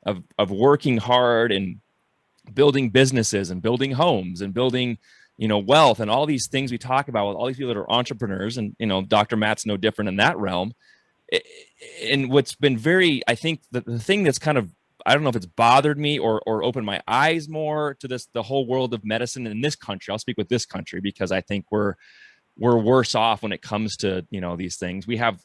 of working hard and building businesses and building homes and building, wealth and all these things we talk about with all these people that are entrepreneurs. And, Dr. Matt's no different in that realm. And what's been I think the thing that's kind of, I don't know if it's bothered me or opened my eyes more to the whole world of medicine in this country. I'll speak with this country because I think we're worse off when it comes to, these things. We have,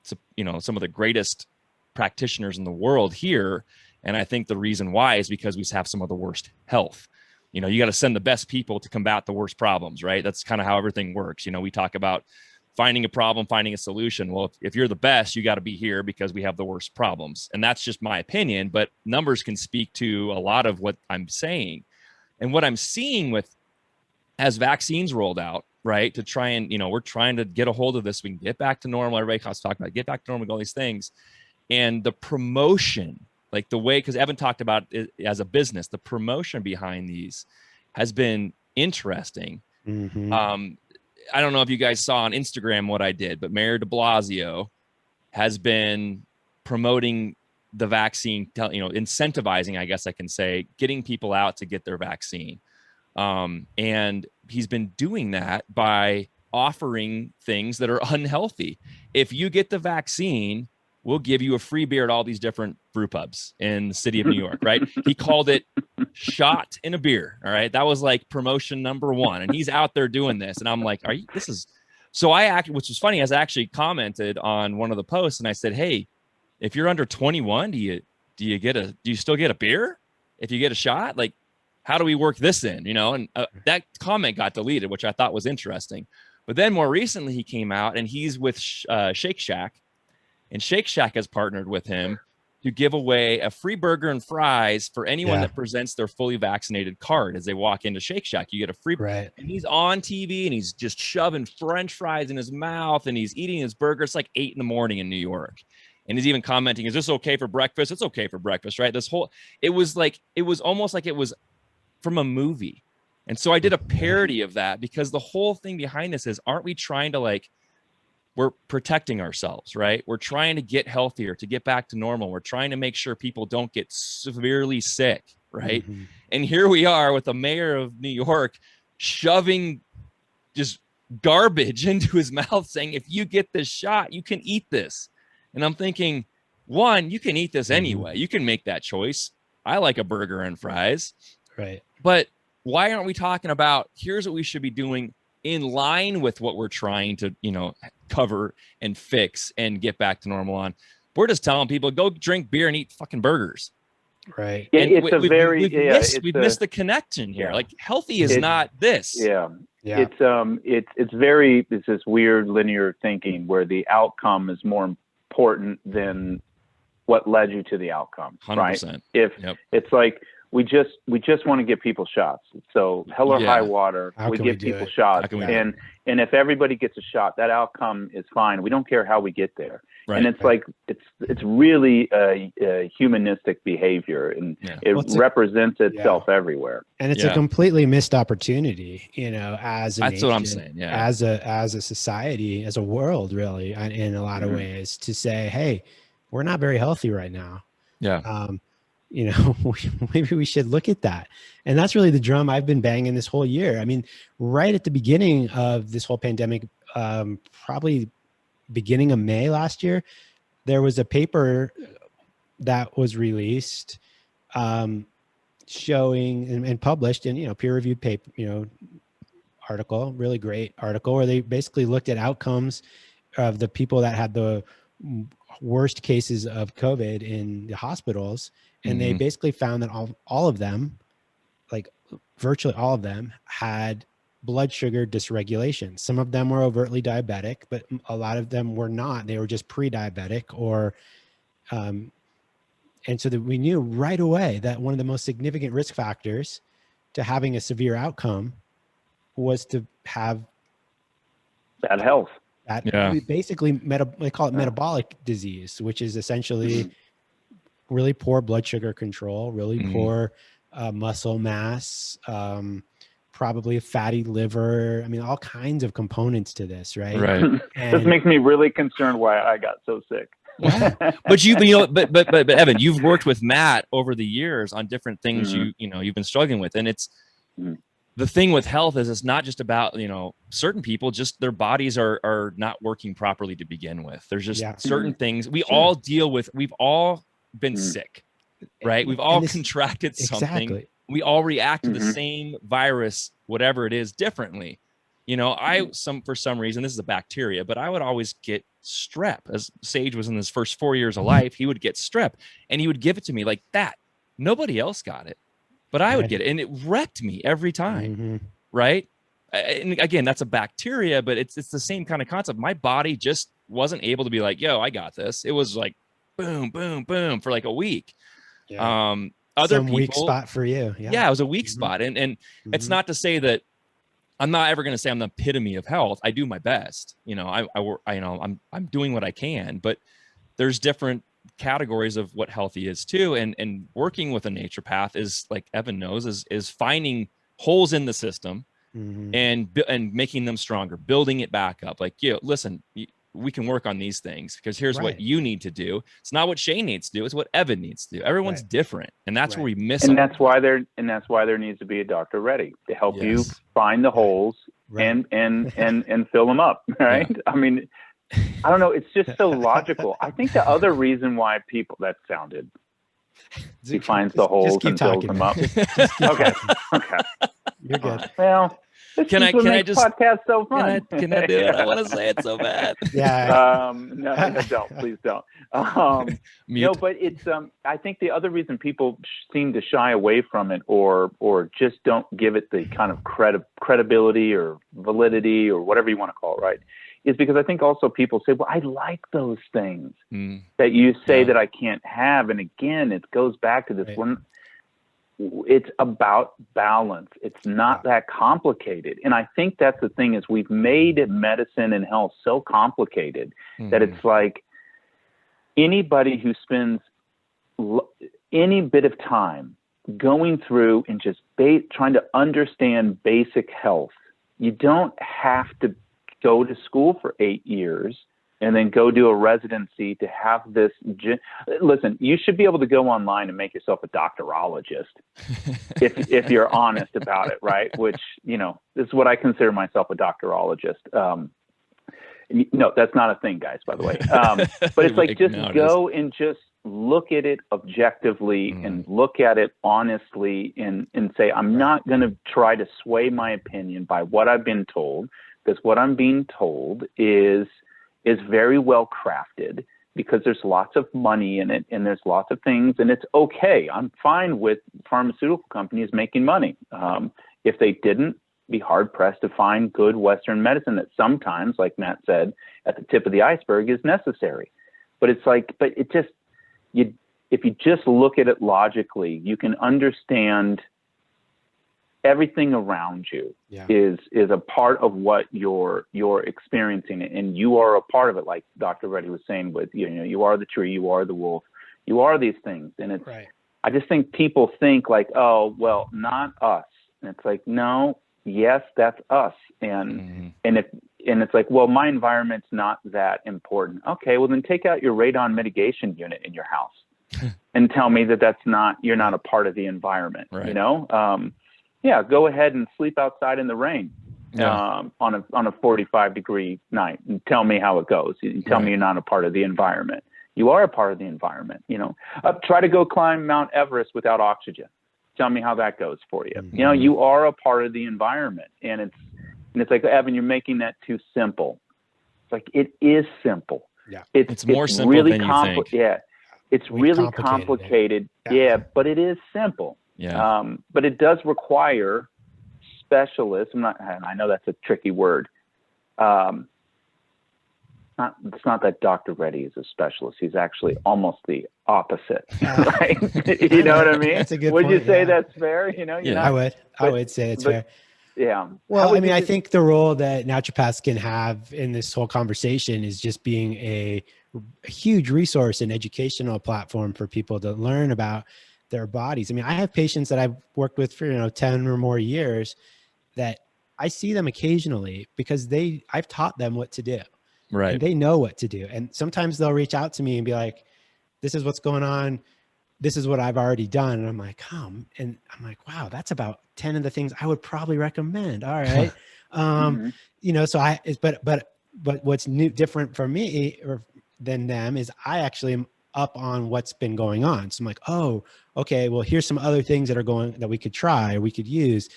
some of the greatest practitioners in the world here. And I think the reason why is because we have some of the worst health. You got to send the best people to combat the worst problems, right? That's kind of how everything works. We talk about finding a problem, finding a solution. Well, if you're the best, you got to be here because we have the worst problems. And that's just my opinion, but numbers can speak to a lot of what I'm saying. And what I'm seeing as vaccines rolled out, right, to try and, we're trying to get a hold of this. We can get back to normal. Everybody wants to talk about get back to normal, all these things. And the promotion, like the way, because Evan talked about it as a business, the promotion behind these has been interesting. I don't know if you guys saw on Instagram what I did, but Mayor de Blasio has been promoting the vaccine, incentivizing, I guess I can say, getting people out to get their vaccine. And he's been doing that by offering things that are unhealthy. If you get the vaccine, we'll give you a free beer at all these different brew pubs in the city of New York, right? He called it shot in a beer. All right. That was like promotion number one. And he's out there doing this. And I'm like, so which was funny, as I actually commented on one of the posts and I said, hey, if you're under 21, do you still get a beer if you get a shot? Like, how do we work this in, And that comment got deleted, which I thought was interesting. But then more recently he came out and he's with Shake Shack. And Shake Shack has partnered with him to give away a free burger and fries for anyone that presents their fully vaccinated card as they walk into Shake Shack. You get a free, right. And he's on TV and he's just shoving French fries in his mouth and he's eating his burger. It's like 8 a.m. in New York. And he's even commenting, is this okay for breakfast? It's okay for breakfast, right? It was almost like it was from a movie. And so I did a parody of that because the whole thing behind this is, aren't we trying to we're protecting ourselves, right? We're trying to get healthier, to get back to normal. We're trying to make sure people don't get severely sick, right? And here we are with the mayor of New York shoving just garbage into his mouth saying, if you get this shot, you can eat this. And I'm thinking, one, you can eat this anyway. You can make that choice. I like a burger and fries. Right. But why aren't we talking about, here's what we should be doing in line with what we're trying to, cover and fix and get back to normal on? We're just telling people, go drink beer and eat fucking burgers. Right. Yeah, and we've missed the connection here. Like healthy is not this. Yeah. It's this weird linear thinking where the outcome is more important than what led you to the outcome. 100%. Right? It's like, we just want to get people shots. So hell or high water, we give people shots. And if everybody gets a shot, that outcome is fine. We don't care how we get there. Right. And it's like, it's really a humanistic behavior, and it represents itself everywhere. And it's a completely missed opportunity, as a That's nation, what I'm saying. Yeah. As a society, as a world, really, in a lot of ways, to say, hey, we're not very healthy right now. Yeah. Maybe we should look at that. And that's really the drum I've been banging this whole year. I mean, right at the beginning of this whole pandemic, probably beginning of May last year, there was a paper that was released, showing and published in, peer-reviewed paper, article, really great article, where they basically looked at outcomes of the people that had the worst cases of COVID in the hospitals. And they basically found that all of them, like virtually all of them, had blood sugar dysregulation. Some of them were overtly diabetic, but a lot of them were not. They were just pre-diabetic and so that we knew right away that one of the most significant risk factors to having a severe outcome was to have bad health. that Yeah. basically they call it metabolic disease, which is essentially really poor blood sugar control, really poor muscle mass, probably a fatty liver. I mean, all kinds of components to this, right? Right. This makes me really concerned why I got so sick. Wow. But Evan, you've worked with Matt over the years on different things you've been struggling with. And it's the thing with health is it's not just about, certain people, just their bodies are not working properly to begin with. There's just certain things we all deal with. We've all been sick, right? We've all contracted something. Exactly. We all react to the same virus, whatever it is, differently. For some reason, this is a bacteria, but I would always get strep. As Sage was in his first 4 years of life, he would get strep and he would give it to me like that. Nobody else got it, but I would get it, and it wrecked me every time. Right. And again, that's a bacteria, but it's the same kind of concept. My body just wasn't able to be like, yo, I got this. It was like boom, boom, boom for like a week. Other Some people, weak spot for you. Yeah, it was a weak spot. And it's not to say that I'm not ever going to say I'm the epitome of health. I do my best. I'm doing what I can, but there's different categories of what healthy is too. And working with a naturopath is, like Evan knows, is finding holes in the system and making them stronger, building it back up. Like, listen, we can work on these things because here's what you need to do. It's not what Shane needs to do. It's what Evan needs to do. Everyone's different. And that's where we miss. And that's why there needs to be a Dr. Reddy to help you find the holes and fill them up. Right. Yeah. I mean, I don't know. It's just so logical. I think the other reason why people, he finds the holes and fills them up. Okay. You're good. Well, can I just podcast so fun? Can I do it? I want to say it so bad. Yeah. No, don't. Please don't. No, but it's I think the other reason people seem to shy away from it or just don't give it the kind of credibility or validity or whatever you want to call it, right, is because I think also people say, well, I like those things that you say that I can't have. And again, it goes back to this one. It's about balance. It's not that complicated. And I think that's the thing is we've made medicine and health so complicated that it's like anybody who spends any bit of time going through and just trying to understand basic health, you don't have to go to school for 8 years and then go do a residency to have this. Listen, you should be able to go online and make yourself a doctorologist if you're honest about it, right? Which, this is what I consider myself, a doctorologist. No, that's not a thing, guys, by the way. But it's like, just go and just look at it objectively and look at it honestly and say, I'm not going to try to sway my opinion by what I've been told, because what I'm being told is very well crafted, because there's lots of money in it and there's lots of things, and it's okay. I'm fine with pharmaceutical companies making money. If they didn't, be hard pressed to find good Western medicine that sometimes, like Matt said, at the tip of the iceberg is necessary. But it's like, if you just look at it logically, you can understand everything around you is a part of what you're experiencing, and you are a part of it. Like Dr. Reddy was saying, with you are the tree, you are the wolf, you are these things. And it's I just think people think like, oh well, not us. And it's like, no, yes, that's us. And it's like, well, my environment's not that important. Okay, well then take out your radon mitigation unit in your house and tell me you're not a part of the environment. Yeah, go ahead and sleep outside in the rain on a 45-degree night and tell me how it goes. You tell me you're not a part of the environment. You are a part of the environment. Try to go climb Mount Everest without oxygen. Tell me how that goes for you. You are a part of the environment, and it's like, Evan, you're making that too simple. It's like, it is simple. Yeah, it's more simple really than you think. Yeah, it's really complicated. Yeah, but it is simple. Yeah. But it does require specialists. I know that's a tricky word. It's not that Dr. Reddy is a specialist. He's actually almost the opposite, right? You know what I mean? That's a good Would point, you say that's fair? I would say it's fair. Yeah. Well, I mean, I think the role that naturopaths can have in this whole conversation is just being a huge resource and educational platform for people to learn about their bodies. I mean, I have patients that I've worked with for, 10 or more years that I see them occasionally because I've taught them what to do. Right. And they know what to do. And sometimes they'll reach out to me and be like, this is what's going on. This is what I've already done. And I'm like, and I'm like, wow, that's about 10 of the things I would probably recommend. All right. So but what's different for me than them is I actually am up on what's been going on. So I'm like, oh, okay, well, here's some other things that we could try, or we could use,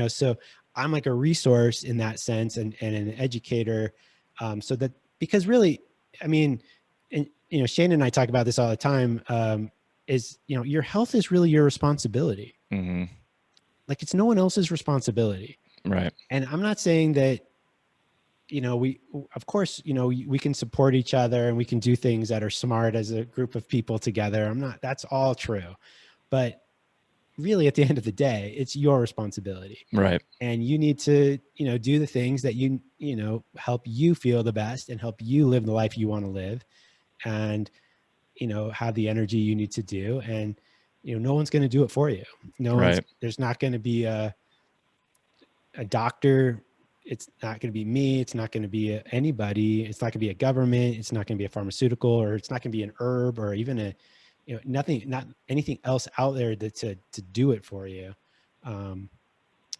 so I'm like a resource in that sense and an educator. So that, because really, I mean, and, Shane and I talk about this all the time, is, your health is really your responsibility. Mm-hmm. Like, it's no one else's responsibility. Right. And I'm not saying that, of course, we can support each other and we can do things that are smart as a group of people together. That's all true. But really, at the end of the day, it's your responsibility. Right. And you need to, do the things that help you feel the best and help you live the life you want to live, and, have the energy you need to do. And, no one's going to do it for you. There's not going to be a doctor. It's not going to be me. It's not going to be anybody. It's not going to be a government. It's not going to be a pharmaceutical, or it's not going to be an herb, or even not anything else out there to do it for you.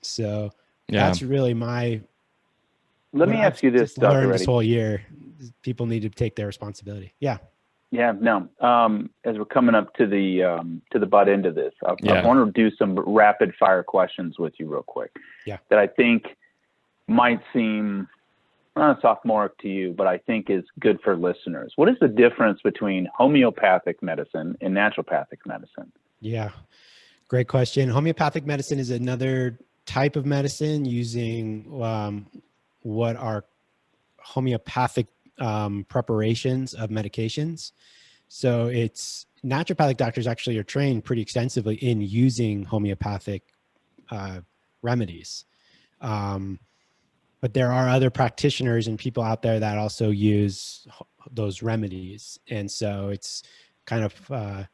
So that's really let me ask you this, Dr. Reddy. This whole year, people need to take their responsibility. Yeah. Yeah, no. As we're coming up to the butt end of this, I want to do some rapid fire questions with you real quick. Yeah. That I think might seem sophomoric to you, but I think is good for listeners. What is the difference between homeopathic medicine and naturopathic medicine? Yeah, great question. Homeopathic medicine is another type of medicine using what are homeopathic preparations of medications. So naturopathic doctors actually are trained pretty extensively in using homeopathic remedies. But there are other practitioners and people out there that also use those remedies. And so it's kind of,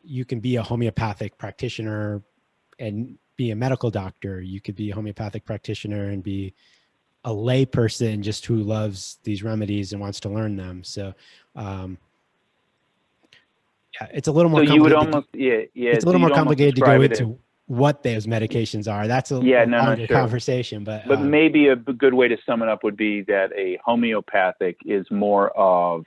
you can be a homeopathic practitioner and be a medical doctor. You could be a homeopathic practitioner and be a lay person just who loves these remedies and wants to learn them. So, it's a little more complicated. So you would almost, it's a little more complicated to go into what those medications are. That's a longer conversation, but maybe a good way to sum it up would be that a homeopathic is more of,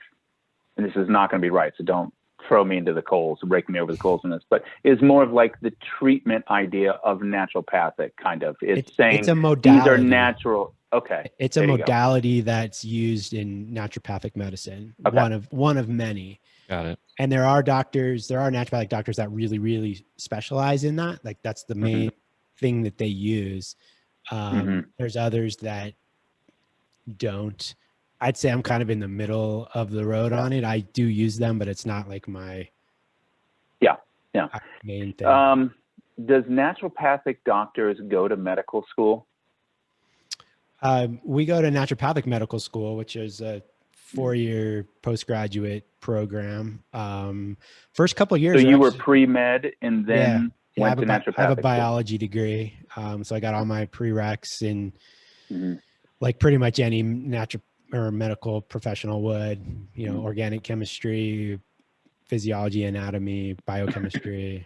and this is not going to be right, so don't throw me into the coals, break me over the coals in this, but is more of like the treatment idea of naturopathic kind of. It's saying it's a modality. These are natural. Okay. It's a modality that's used in naturopathic medicine. Okay. One of many. Got it. And there are naturopathic doctors that really, really specialize in that. Like, that's the main thing that they use. There's others that don't. I'd say I'm kind of in the middle of the road on it. I do use them, but it's not like my main thing. Does naturopathic doctors go to medical school? We go to naturopathic medical school, which is a 4-year postgraduate program. First couple of years. So you were pre-med and then went to naturopathic. I have a biology degree. So I got all my prereqs in like pretty much any or medical professional would, organic chemistry, physiology, anatomy, biochemistry.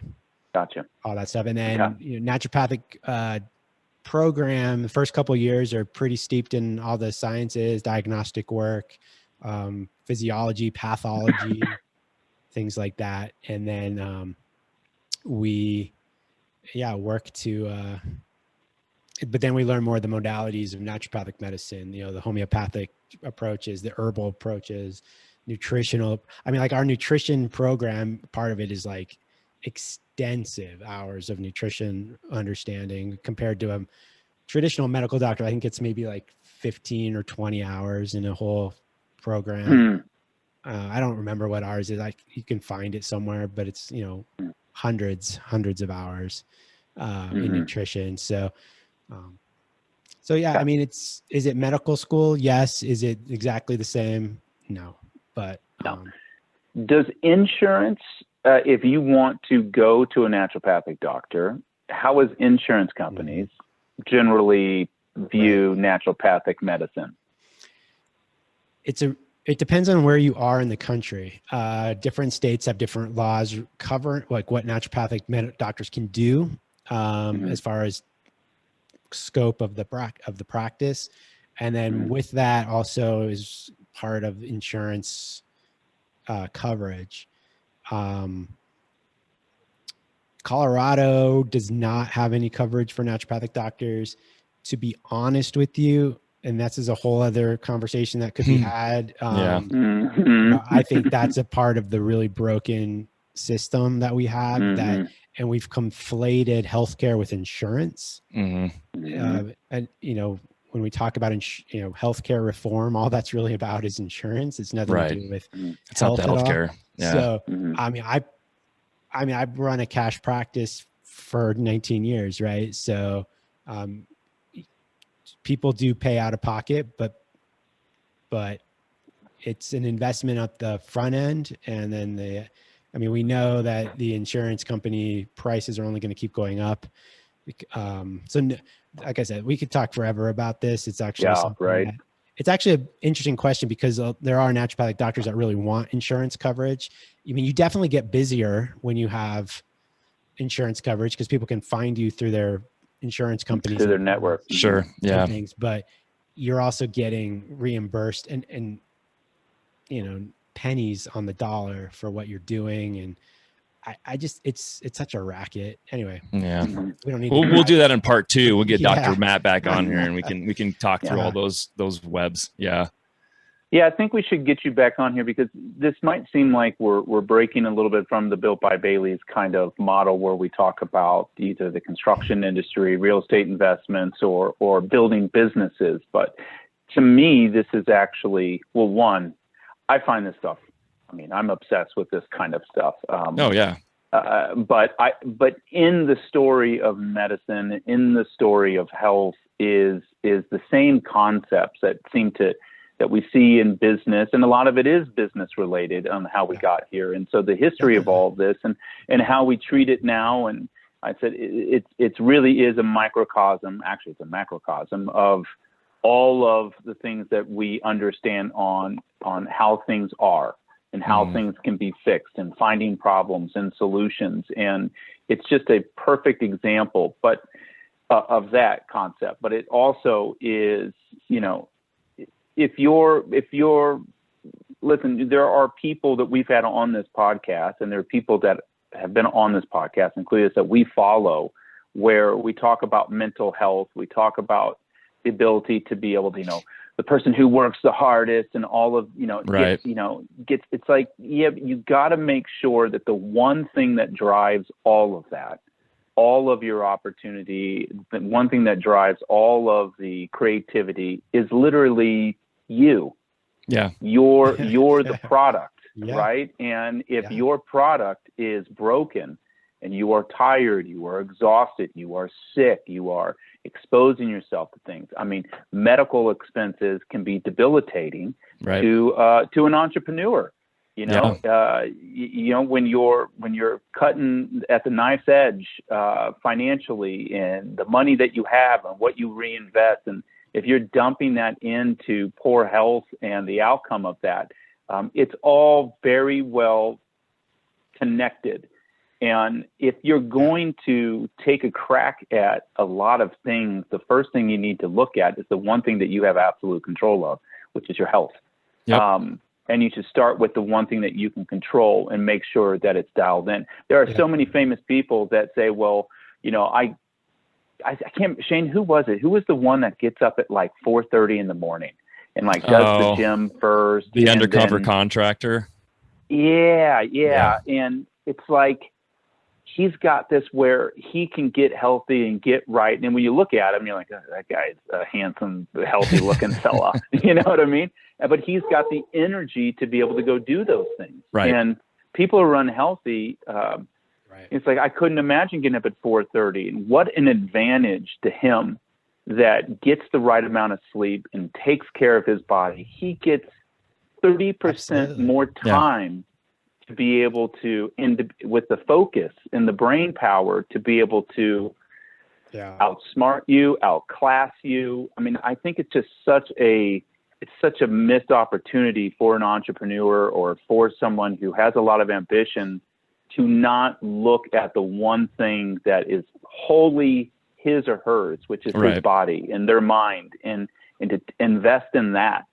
Gotcha. All that stuff. And then naturopathic program, the first couple of years are pretty steeped in all the sciences, diagnostic work, physiology, pathology, things like that. And then we work to but then we learn more of the modalities of naturopathic medicine, the homeopathic approaches, the herbal approaches, nutritional. I mean, like, our nutrition program, part of it is like extensive hours of nutrition understanding compared to a traditional medical doctor. I think it's maybe like 15 or 20 hours in a whole program. I don't remember what ours is. Like, you can find it somewhere, but it's, hundreds of hours in nutrition. So, So yeah, Okay. I mean, is it medical school? Yes. Is it exactly the same? No. But No. Does insurance, if you want to go to a naturopathic doctor, how is insurance companies generally view naturopathic medicine? It depends on where you are in the country. Different states have different laws cover like what naturopathic doctors can do as far as scope of the practice, and then with that also is part of insurance coverage. Colorado does not have any coverage for naturopathic doctors, to be honest with you, and that's a whole other conversation that could be had. I think that's a part of the really broken system that we have, and we've conflated healthcare with insurance. And when we talk about healthcare reform, all that's really about is insurance. It's nothing to do with health at all. Healthcare. Yeah. So I've run a cash practice for 19 years, right? So people do pay out of pocket, but it's an investment at the front end. And then we know that the insurance company prices are only going to keep going up. So like I said, we could talk forever about this. It's actually it's actually an interesting question because there are naturopathic doctors that really want insurance coverage. I mean, you definitely get busier when you have insurance coverage because people can find you through their insurance companies, through their network. Sure. Yeah. Things, but you're also getting reimbursed and pennies on the dollar for what you're doing. And I just, it's such a racket. Anyway. Yeah. We don't need we'll do that in part 2. We'll get Dr. Matt back on here and we can talk through all those webs. Yeah. Yeah, I think we should get you back on here because this might seem like we're breaking a little bit from the Built by Bailey's kind of model where we talk about either the construction industry, real estate investments, or building businesses. But to me, this is actually, well, one, I find this stuff, I'm obsessed with this kind of stuff. But in the story of medicine, in the story of health is the same concepts that we see in business, and a lot of it is business related on how we got here. And so the history of all of this and how we treat it now. And I said, it really is a microcosm. Actually, it's a macrocosm of all of the things that we understand on how things are and how things can be fixed and finding problems and solutions. And it's just a perfect example, but of that concept. But it also is, if you're listen, there are people that we've had on this podcast, and there are people that have been on this podcast, including us, that we follow, where we talk about mental health. We talk about the ability to be able to, the person who works the hardest and all of, gets, it's like, you got to make sure that the one thing that drives all of that, all of your opportunity, the one thing that drives all of the creativity is literally you. Yeah. You're the product, right? And if your product is broken and you are tired, you are exhausted, you are sick, you are exposing yourself to things. Medical expenses can be debilitating to an entrepreneur. When you're cutting at the knife's edge financially, and the money that you have and what you reinvest, and if you're dumping that into poor health and the outcome of that, it's all very well connected. And if you're going to take a crack at a lot of things, the first thing you need to look at is the one thing that you have absolute control of, which is your health. Yep. And you should start with the one thing that you can control and make sure that it's dialed in. There are so many famous people that say, well, I can't, Shane, who was it? Who was the one that gets up at like 4:30 in the morning and like does the gym first? The undercover contractor. Yeah. And it's like, he's got this where he can get healthy and get right. And when you look at him, you're like, oh, that guy's a handsome, healthy looking fella. You know what I mean? But he's got the energy to be able to go do those things. Right. And people who are unhealthy, it's like, I couldn't imagine getting up at 4:30. And what an advantage to him that gets the right amount of sleep and takes care of his body, he gets 30% Absolutely. more time to be able to, with the focus and the brain power, to be able to outsmart you, outclass you. I mean, I think it's just such a missed opportunity for an entrepreneur or for someone who has a lot of ambition to not look at the one thing that is wholly his or hers, which is his body and their mind, and to invest in that.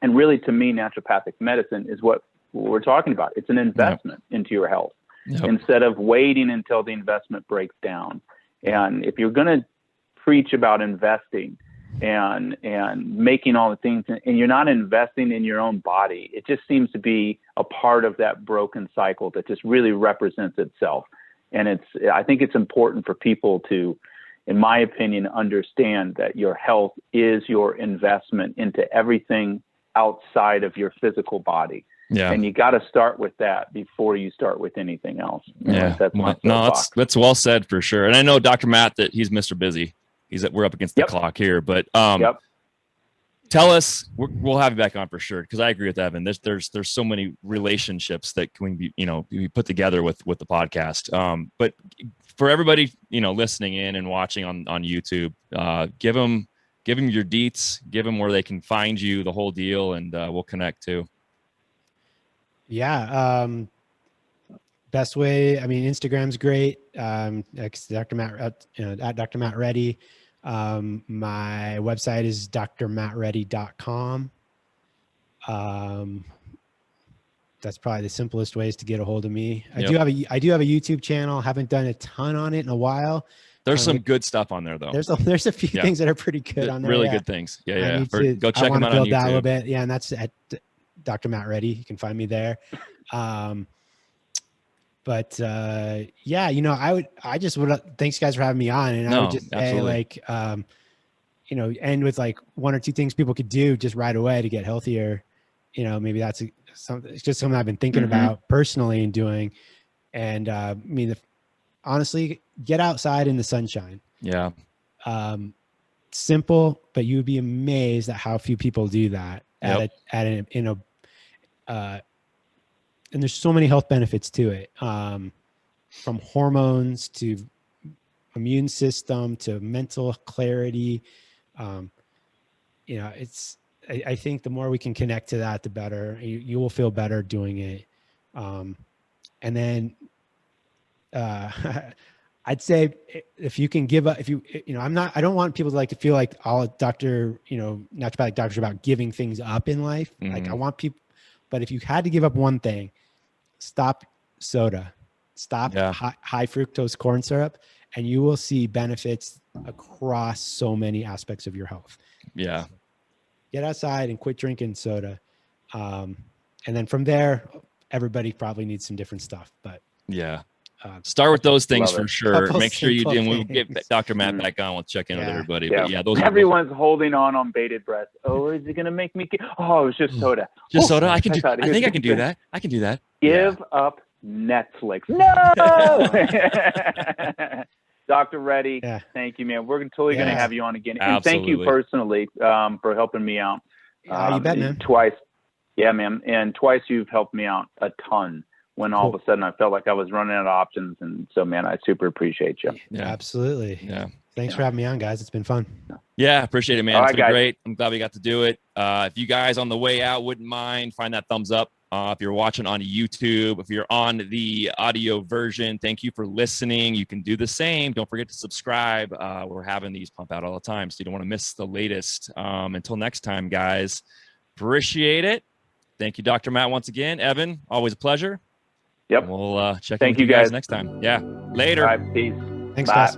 And really, to me, naturopathic medicine is what we're talking about. It's an investment into your health instead of waiting until the investment breaks down. And if you're going to preach about investing and making all the things, and you're not investing in your own body, it just seems to be a part of that broken cycle that just really represents itself. And I think it's important for people to, in my opinion, understand that your health is your investment into everything outside of your physical body. Yeah. And you got to start with that before you start with anything else. Yeah. That's well said for sure. And I know Dr. Matt that he's Mr. Busy. We're up against the clock here, but tell us, we'll have you back on for sure. Cause I agree with Evan. There's so many relationships that can be put together with the podcast. But for everybody, listening in and watching on YouTube, give them your deets, give them where they can find you, the whole deal. And we'll connect too. Yeah. Best way. I mean, Instagram's great. Dr. Matt, at Dr. Matt Reddy. My website is drmattreddy.com. That's probably the simplest ways to get a hold of me. I do have a YouTube channel. Haven't done a ton on it in a while. There's some good stuff on there though. There's a few things that are pretty good on there. Really good things. Yeah. Go check them out on YouTube. That a little bit. Yeah. And that's at Dr. Matt Reddy. You can find me there. Thanks guys for having me on. And I would just say end with like one or two things people could do just right away to get healthier. Maybe it's just something I've been thinking about personally and doing. And honestly, get outside in the sunshine. Yeah. Simple, but you would be amazed at how few people do that and there's so many health benefits to it, from hormones to immune system to mental clarity. I think the more we can connect to that, the better. You will feel better doing it. And then I'd say if you can give up, I don't want people to feel like all naturopathic doctors are about giving things up in life. Mm-hmm. Like I want people, but if you had to give up one thing, stop soda, stop high fructose corn syrup, and you will see benefits across so many aspects of your health. Yeah. So get outside and quit drinking soda. And then from there, everybody probably needs some different stuff, but start with those things for sure. Make sure you do. And we'll get Dr. Matt back on. We'll check in with everybody. Yeah. But everyone's holding on bated breath. Oh, is it going to make me? Oh, it's just soda. Just soda. I think I can do that. I can do that. Give up Netflix. No. Dr. Reddy, thank you, man. We're totally going to have you on again. And thank you personally for helping me out. You bet, man. Twice. Yeah, man. And twice you've helped me out a ton. When all of a sudden I felt like I was running out of options. And so, man, I super appreciate you. Yeah, absolutely. Yeah. Thanks for having me on, guys. It's been fun. Yeah, appreciate it, man. It's been great. I'm glad we got to do it. If you guys on the way out wouldn't mind, find that thumbs up. If you're watching on YouTube, if you're on the audio version, thank you for listening. You can do the same. Don't forget to subscribe. We're having these pump out all the time, so you don't want to miss the latest. Until next time, guys, appreciate it. Thank you, Dr. Matt, once again. Evan, always a pleasure. Yep. We'll check in with you guys next time. Yeah. Later. All right, peace. Thanks, guys.